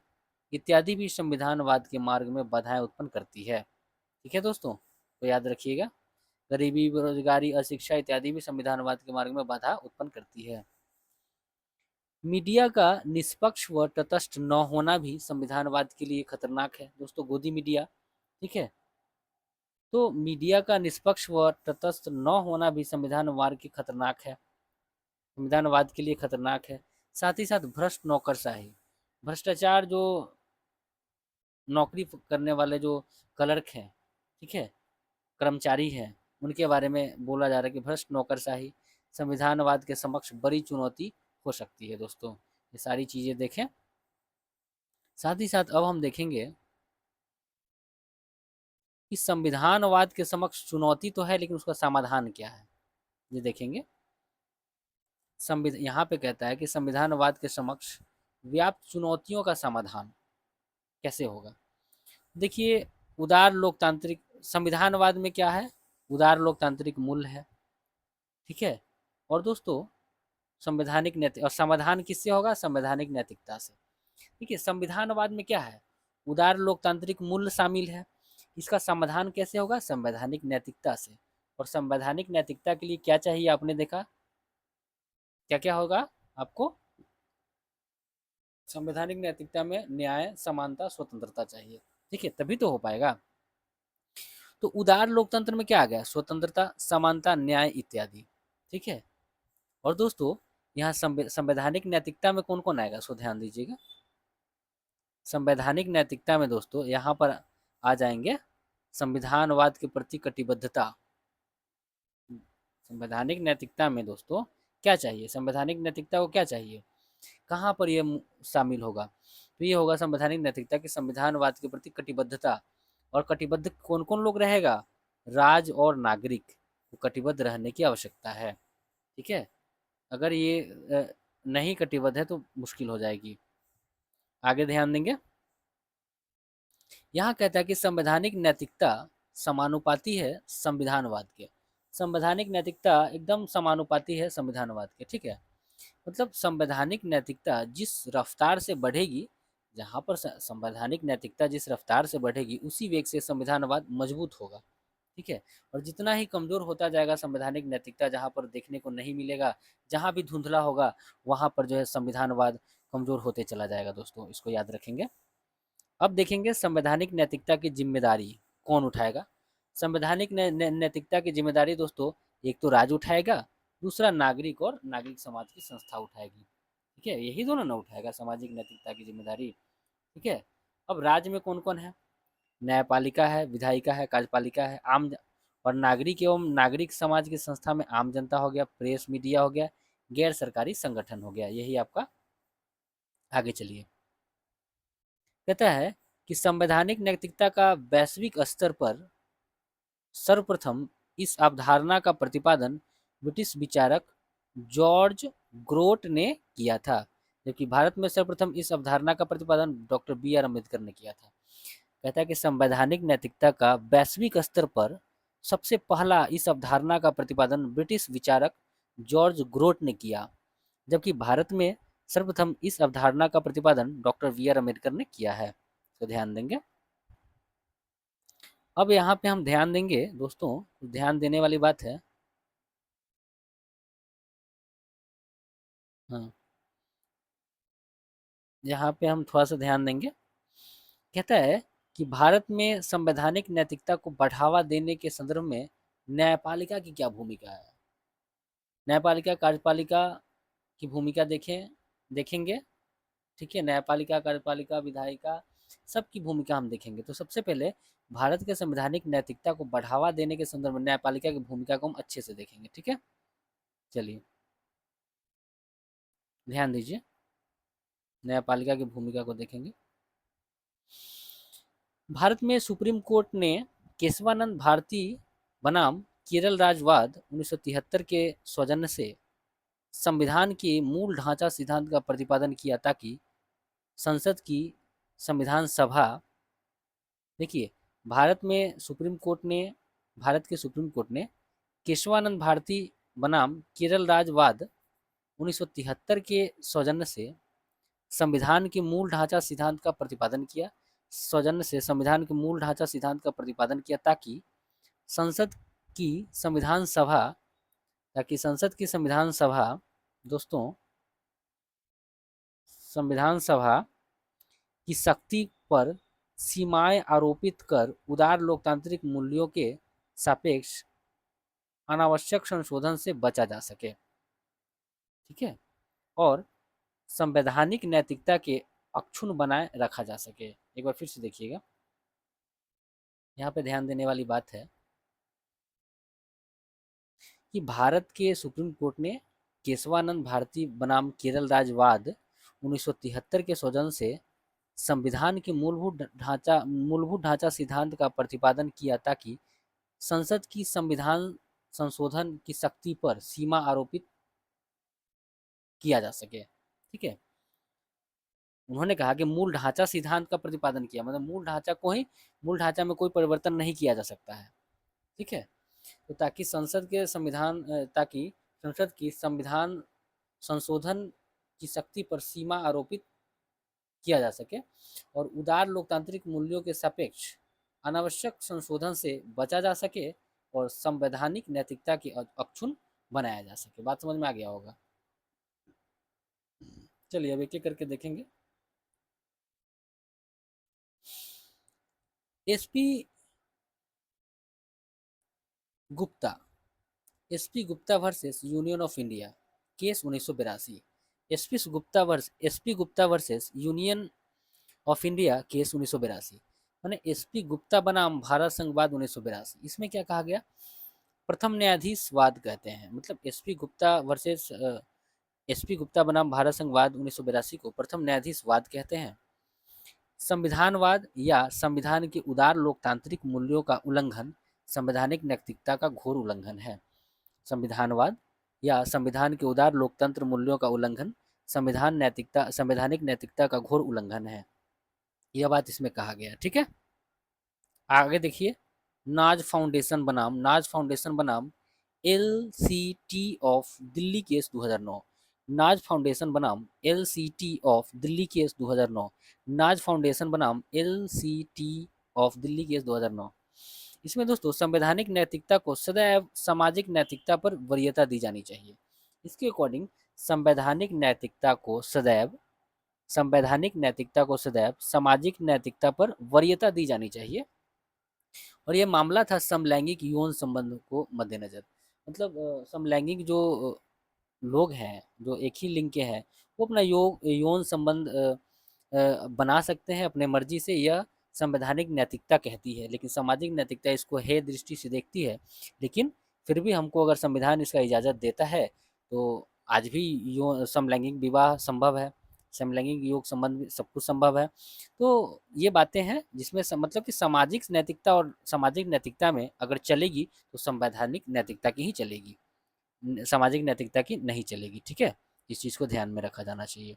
इत्यादि भी संविधानवाद के मार्ग में बाधाएं उत्पन्न करती है। ठीक है दोस्तों, तो याद रखिएगा, गरीबी, बेरोजगारी, अशिक्षा इत्यादि भी संविधानवाद के मार्ग में बाधा उत्पन्न करती है। मीडिया का निष्पक्ष व तटस्थ न होना भी संविधानवाद के लिए खतरनाक है दोस्तों, गोदी मीडिया, ठीक है, तो मीडिया का निष्पक्ष व तटस्थ न होना भी संविधानवाद के खतरनाक है, संविधानवाद के लिए खतरनाक है। साथ ही साथ भ्रष्ट नौकरशाही, भ्रष्टाचार, जो नौकरी करने वाले जो क्लर्क हैं, ठीक है, कर्मचारी हैं, उनके बारे में बोला जा रहा है कि भ्रष्ट नौकरशाही संविधानवाद के समक्ष बड़ी चुनौती हो सकती है दोस्तों। ये सारी चीज़ें देखें। साथ ही साथ अब हम देखेंगे कि संविधानवाद के समक्ष चुनौती तो है, लेकिन उसका समाधान क्या है, ये देखेंगे। यहाँ पे कहता है कि संविधानवाद के समक्ष व्याप्त चुनौतियों का समाधान कैसे होगा। देखिए, उदार लोकतांत्रिक, संविधानवाद में क्या है, उदार लोकतांत्रिक मूल्य है, ठीक है, और दोस्तों संवैधानिक नैतिक, और समाधान किससे होगा, संवैधानिक नैतिकता से। ठीक है, संविधानवाद में क्या है, उदार लोकतांत्रिक मूल्य शामिल है, इसका समाधान कैसे होगा? संवैधानिक नैतिकता से। और संवैधानिक नैतिकता के लिए क्या चाहिए आपने देखा, क्या क्या होगा आपको? संवैधानिक नैतिकता में न्याय, समानता, स्वतंत्रता चाहिए। ठीक है, तभी तो हो पाएगा। तो उदार लोकतंत्र में क्या आ गया? स्वतंत्रता, समानता, न्याय इत्यादि। ठीक है। और दोस्तों यहाँ संवैधानिक नैतिकता में कौन कौन आएगा, सो ध्यान दीजिएगा। संवैधानिक नैतिकता में दोस्तों यहाँ पर आ जाएंगे संविधानवाद के प्रति कटिबद्धता। संवैधानिक नैतिकता में दोस्तों क्या चाहिए? संवैधानिक नैतिकता को क्या चाहिए? कहाँ पर ये शामिल होगा? तो ये होगा संवैधानिक नैतिकता की संविधानवाद के प्रति कटिबद्धता। और कटिबद्ध कौन कौन लोग रहेगा? राज और नागरिक को कटिबद्ध रहने की आवश्यकता है। ठीक है, अगर ये नहीं कटिबद्ध है तो मुश्किल हो जाएगी। आगे ध्यान देंगे। यहाँ कहता है कि संवैधानिक नैतिकता समानुपाती है संविधानवाद के। संवैधानिक नैतिकता एकदम समानुपाती है संविधानवाद के। ठीक है, मतलब संवैधानिक नैतिकता जिस रफ्तार से बढ़ेगी, जहाँ पर संवैधानिक नैतिकता जिस रफ्तार से बढ़ेगी उसी वेग से संविधानवाद मजबूत होगा। ठीक है, और जितना ही कमजोर होता जाएगा संवैधानिक नैतिकता, जहाँ पर देखने को नहीं मिलेगा, जहाँ भी धुंधला होगा वहाँ पर जो है संविधानवाद कमजोर होते चला जाएगा। दोस्तों इसको याद रखेंगे। अब देखेंगे संवैधानिक नैतिकता की जिम्मेदारी कौन उठाएगा। संवैधानिक नैतिकता की जिम्मेदारी दोस्तों एक तो राज्य उठाएगा, दूसरा नागरिक और नागरिक समाज की संस्था उठाएगी। ठीक है, यही दोनों ना उठाएगा सामाजिक नैतिकता की जिम्मेदारी। ठीक है, अब राज्य में कौन कौन है? न्यायपालिका है, विधायिका है, कार्यपालिका है, और नागरिक एवं नागरिक समाज की संस्था में आम जनता हो गया, प्रेस मीडिया हो गया, गैर सरकारी संगठन हो गया। यही आपका। आगे चलिए। कहता है कि संवैधानिक नैतिकता का वैश्विक स्तर पर सर्वप्रथम इस अवधारणा का प्रतिपादन ब्रिटिश विचारक जॉर्ज ग्रोट ने किया था, जबकि भारत में सर्वप्रथम इस अवधारणा का प्रतिपादन डॉक्टर बी आर अम्बेडकर ने किया था। कहता है कि संवैधानिक नैतिकता का वैश्विक स्तर पर सबसे पहला इस अवधारणा का प्रतिपादन ब्रिटिश विचारक जॉर्ज ग्रोट ने किया, जबकि भारत में सर्वप्रथम इस अवधारणा का प्रतिपादन डॉक्टर बी आर अम्बेडकर ने किया है। तो ध्यान देंगे। अब यहाँ पे हम ध्यान देंगे दोस्तों, ध्यान देने वाली बात है। हाँ, यहाँ पे हम थोड़ा सा ध्यान देंगे। कहता है कि भारत में संवैधानिक नैतिकता को बढ़ावा देने के संदर्भ में न्यायपालिका की क्या भूमिका है। न्यायपालिका कार्यपालिका की भूमिका देखेंगे। ठीक है, न्यायपालिका कार्यपालिका विधायिका सबकी भूमिका हम देखेंगे। तो सबसे पहले भारत के संवैधानिक नैतिकता को बढ़ावा देने के संदर्भ में न्यायपालिका की भूमिका को हम अच्छे से देखेंगे। ठीक है, चलिए ध्यान दीजिए, न्यायपालिका की भूमिका को देखेंगे। भारत में सुप्रीम कोर्ट ने केशवानंद भारती बनाम केरल राजवाद 1973 के सौजन्य से संविधान के मूल ढांचा सिद्धांत का प्रतिपादन किया, ताकि संसद की संविधान सभा। देखिए, भारत के सुप्रीम कोर्ट ने केशवानंद भारती बनाम केरल राजवाद 1973 के सौजन्य से संविधान के मूल ढांचा सिद्धांत का प्रतिपादन किया, ताकि संसद की संविधान सभा दोस्तों संविधान सभा की शक्ति पर सीमाएं आरोपित कर उदार लोकतांत्रिक मूल्यों के सापेक्ष अनावश्यक संशोधन से बचा जा सके। ठीक है, और संवैधानिक नैतिकता के अक्षुण्ण बनाए रखा जा सके। एक बार फिर से देखिएगा, यहाँ पे ध्यान देने वाली बात है कि भारत के सुप्रीम कोर्ट ने केशवानंद भारती बनाम केरल राजवाद 1973 के सौजन्य से संविधान के मूलभूत ढांचा सिद्धांत का प्रतिपादन किया, ताकि संसद की संविधान संशोधन की शक्ति पर सीमा आरोपित किया जा सके। ठीक है, उन्होंने कहा कि मूल ढांचा सिद्धांत का प्रतिपादन किया, मतलब मूल ढांचा में कोई परिवर्तन नहीं किया जा सकता है। ठीक है, तो ताकि संसद की संविधान संशोधन की शक्ति पर सीमा आरोपित किया जा सके और उदार लोकतांत्रिक मूल्यों के सापेक्ष अनावश्यक संशोधन से बचा जा सके और संवैधानिक नैतिकता के अक्षुण्ण बनाया जा सके। बात समझ में आ गया होगा। चलिए अब एक एक करके देखेंगे। SP Gupta, SP Gupta versus union of India, case 1982। SP Gupta versus union of India, case 1982। मैंने एसपी गुप्ता बनाम भारत संघवाद 1982। इसमें क्या कहा गया? प्रथम न्यायाधीश वाद कहते हैं, मतलब SP Gupta versus SP Gupta बनाम भारत संघवाद 1982 को प्रथम न्यायाधीश वाद कहते हैं। संविधानवाद या संविधान के उदार लोकतांत्रिक मूल्यों का उल्लंघन संवैधानिक नैतिकता का घोर उल्लंघन है। संविधानवाद या संविधान के उदार लोकतंत्र मूल्यों का उल्लंघन संवैधानिक नैतिकता का घोर उल्लंघन है। यह बात इसमें कहा गया। ठीक है, आगे देखिए। नाज फाउंडेशन बनाम एलसीटी ऑफ दिल्ली केस 2009। नाज फाउंडेशन बनाम एलसीटी ऑफ दिल्ली केस 2009। नाज फाउंडेशन बनाम एलसीटी ऑफ दिल्ली केस 2009। इसमें दोस्तों संवैधानिक नैतिकता को सदैव सामाजिक नैतिकता पर वरीयता दी जानी चाहिए। इसके अकॉर्डिंग संवैधानिक नैतिकता को सदैव सामाजिक नैतिकता पर वरीयता दी जानी चाहिए। और ये मामला था समलैंगिक यौन संबंध को मद्देनजर। मतलब समलैंगिक जो लोग हैं, जो एक ही लिंग के हैं, वो अपना यौन संबंध बना सकते हैं अपने मर्जी से। यह संवैधानिक नैतिकता कहती है, लेकिन सामाजिक नैतिकता इसको हे दृष्टि से देखती है। लेकिन फिर भी हमको अगर संविधान इसका इजाज़त देता है तो आज भी समलैंगिक विवाह संभव है, समलैंगिक योग संबंध सब कुछ संभव है। तो ये बातें हैं जिसमें मतलब कि सामाजिक नैतिकता और सामाजिक नैतिकता में अगर चलेगी तो संवैधानिक नैतिकता की ही चलेगी, सामाजिक नैतिकता की नहीं चलेगी। ठीक है, इस चीज़ को ध्यान में रखा जाना चाहिए।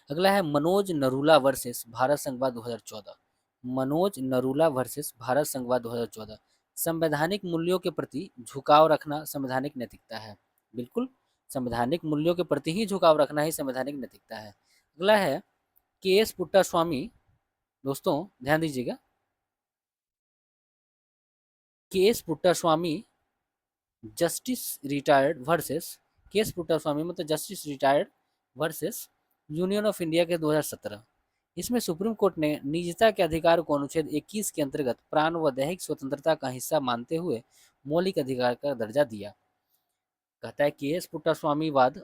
अगला है मनोज नरूला वर्सेस भारत संघवाद 2014। मनोज नरूला वर्सेस भारत संघवाद 2014। संवैधानिक मूल्यों के प्रति झुकाव रखना संवैधानिक नैतिकता है। बिल्कुल, संवैधानिक मूल्यों के प्रति ही झुकाव रखना ही संवैधानिक नैतिकता है। अगला है के एस पुट्टास्वामी। दोस्तों ध्यान दीजिएगा, K S Puttaswamy justice retired versus case Puttaswamy मतलब justice retired versus union of India के 2017। इसमें सुप्रीम कोर्ट ने निजता के अधिकार को अनुच्छेद 21 के अंतर्गत प्राण व दैहिक स्वतंत्रता का हिस्सा मानते हुए मौलिक अधिकार का दर्जा दिया। कहता है केस पुट्टास्वामी वाद,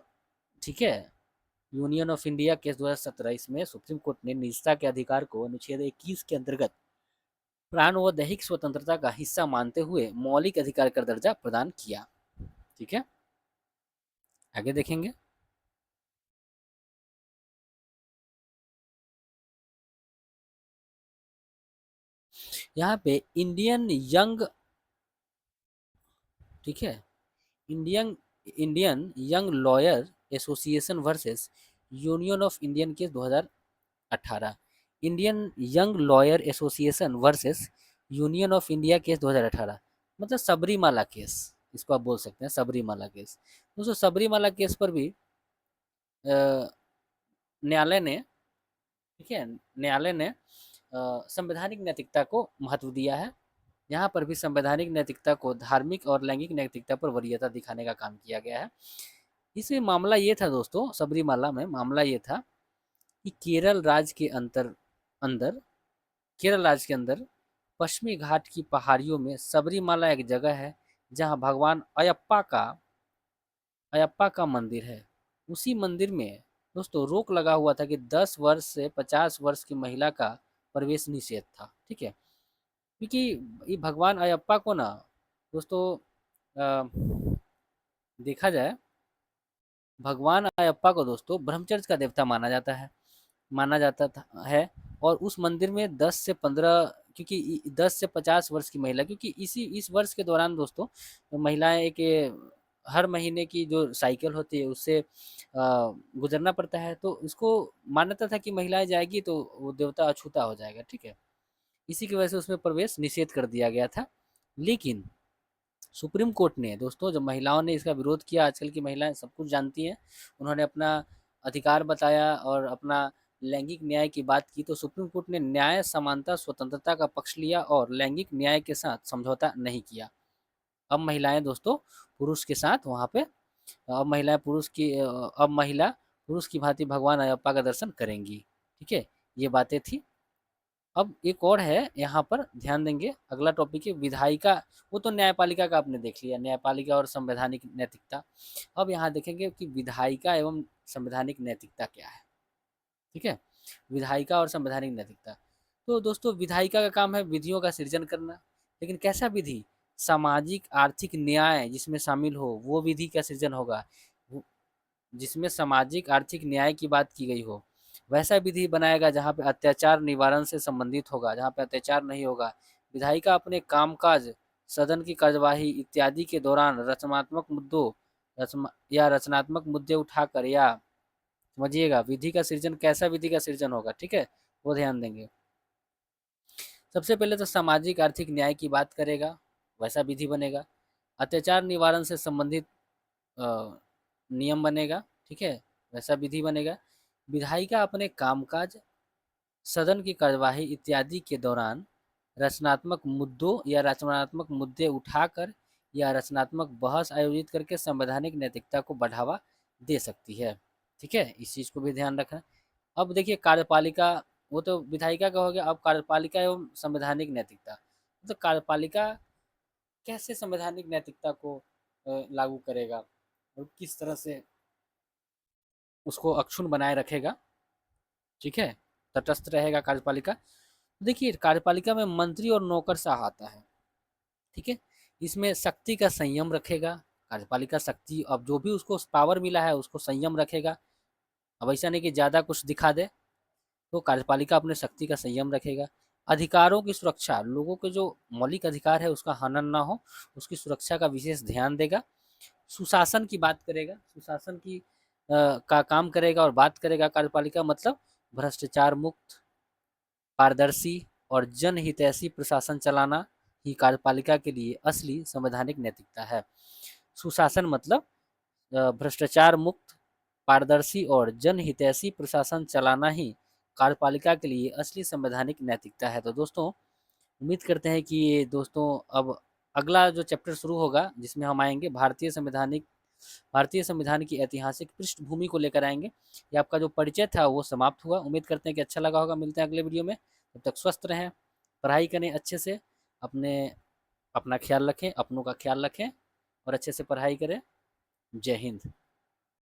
ठीक है, यूनियन ऑफ इंडिया केस 2017। इसमें सुप्रीम कोर्ट ने निजता के अधिकार को अनुच्छेद 21 के अंतर्गत प्राण व दैहिक स्वतंत्रता का हिस्सा मानते हुए मौलिक अधिकार का दर्जा प्रदान किया। ठीक है, आगे देखेंगे। यहाँ पे इंडियन यंग, ठीक है, Indian Indian young lawyer association versus union of Indian case 2018। Indian young lawyer association versus union of India case 2018, मतलब सबरीमाला केस, इसको आप बोल सकते हैं सबरीमाला केस। दोस्तों सबरीमाला केस पर भी न्यायालय ने, ठीक है, न्यायालय ने संवैधानिक नैतिकता को महत्व दिया है। यहाँ पर भी संवैधानिक नैतिकता को धार्मिक और लैंगिक नैतिकता पर वरीयता दिखाने का काम किया गया है। इसमें मामला ये था दोस्तों, सबरीमाला में मामला ये था कि केरल राज्य के अंदर पश्चिमी घाट की पहाड़ियों में सबरीमाला एक जगह है जहाँ भगवान अयप्पा का मंदिर है। उसी मंदिर में दोस्तों रोक लगा हुआ था कि 10 वर्ष से 50 वर्ष की महिला का प्रवेश निषेध था। ठीक है, क्योंकि ये भगवान अयप्पा को ना दोस्तों देखा जाए, भगवान अयप्पा को दोस्तों ब्रह्मचर्य का देवता माना जाता है। और उस मंदिर में 10 से 15, क्योंकि 10 से 50 वर्ष की महिला, क्योंकि इस वर्ष के दौरान दोस्तों महिलाएं एक हर महीने की जो साइकिल होती है उससे गुजरना पड़ता है। तो इसको मान्यता था कि महिलाएं जाएगी तो वो देवता अछूता हो जाएगा। ठीक है, इसी की वजह से उसमें प्रवेश निषेध कर दिया गया था। लेकिन सुप्रीम कोर्ट ने दोस्तों जब महिलाओं ने इसका विरोध किया, आजकल की महिलाएं सब कुछ जानती हैं, उन्होंने अपना अधिकार बताया और अपना लैंगिक न्याय की बात की तो सुप्रीम कोर्ट ने न्याय समानता स्वतंत्रता का पक्ष लिया और लैंगिक न्याय के साथ समझौता नहीं किया। अब महिलाएं दोस्तों पुरुष के साथ वहाँ पे अब महिलाएं पुरुष की अब महिला पुरुष की भांति भगवान अयप्पा का दर्शन करेंगी। ठीक है, ये बातें थी। अब एक और है यहाँ पर ध्यान देंगे, अगला टॉपिक है विधायिका। वो तो न्यायपालिका का आपने देख लिया, न्यायपालिका और संवैधानिक नैतिकता। अब यहाँ देखेंगे कि विधायिका एवं संवैधानिक नैतिकता क्या है। ठीक है, विधायिका और संवैधानिक नैतिकता। तो दोस्तों विधायिका का काम है विधियों का सृजन करना, लेकिन कैसा विधि? सामाजिक आर्थिक न्याय जिसमें शामिल हो वो विधि का सृजन होगा। जिसमें सामाजिक आर्थिक न्याय की बात की गई हो वैसा विधि बनाएगा जहाँ पे अत्याचार निवारण से संबंधित होगा, जहाँ पे अत्याचार नहीं होगा। विधायिका अपने कामकाज, सदन की कार्यवाही इत्यादि के दौरान रचनात्मक मुद्दों या रचनात्मक मुद्दे उठाकर या समझिएगा विधि का सृजन, कैसा विधि का सृजन होगा, ठीक है, वो ध्यान देंगे। सबसे पहले तो सामाजिक आर्थिक न्याय की बात करेगा, वैसा विधि बनेगा। अत्याचार निवारण से संबंधित नियम बनेगा, ठीक है, वैसा विधि बनेगा। विधायिका अपने कामकाज, सदन की कार्यवाही इत्यादि के दौरान रचनात्मक मुद्दों या रचनात्मक मुद्दे उठाकर या रचनात्मक बहस आयोजित करके संवैधानिक नैतिकता को बढ़ावा दे सकती है। ठीक है, इस चीज़ को भी ध्यान रखना। अब देखिए कार्यपालिका, वो तो विधायिका का हो गया। अब कार्यपालिका एवं संवैधानिक नैतिकता, तो कार्यपालिका कैसे संवैधानिक नैतिकता को लागू करेगा और किस तरह से उसको अक्षुण्ण बनाए रखेगा। ठीक है, तटस्थ रहेगा कार्यपालिका। देखिए कार्यपालिका में मंत्री और नौकरशाह आता है। ठीक है, इसमें शक्ति का संयम रखेगा कार्यपालिका। शक्ति, अब जो भी उसको पावर मिला है उसको संयम रखेगा। अब ऐसा नहीं कि ज़्यादा कुछ दिखा दे, तो कार्यपालिका अपने शक्ति का संयम रखेगा। अधिकारों की सुरक्षा, लोगों के जो मौलिक अधिकार है उसका हनन ना हो, उसकी सुरक्षा का विशेष ध्यान देगा। सुशासन की बात करेगा, सुशासन की का काम करेगा और बात करेगा कार्यपालिका, मतलब भ्रष्टाचार मुक्त, पारदर्शी और जनहितैषी प्रशासन चलाना ही कार्यपालिका के लिए असली संवैधानिक नैतिकता है। सुशासन मतलब भ्रष्टाचार मुक्त, पारदर्शी और जनहितैषी प्रशासन चलाना ही कार्यपालिका के लिए असली संवैधानिक नैतिकता है। तो दोस्तों उम्मीद करते हैं कि ये दोस्तों अब अगला जो चैप्टर शुरू होगा जिसमें हम आएंगे भारतीय संविधान की ऐतिहासिक पृष्ठभूमि को लेकर आएंगे। ये आपका जो परिचय था वो समाप्त हुआ। उम्मीद करते हैं कि अच्छा लगा होगा। मिलते हैं अगले वीडियो में, तब तक स्वस्थ रहें, पढ़ाई करें अच्छे से, अपने अपना ख्याल रखें, अपनों का ख्याल रखें और अच्छे से पढ़ाई करें। जय हिंद।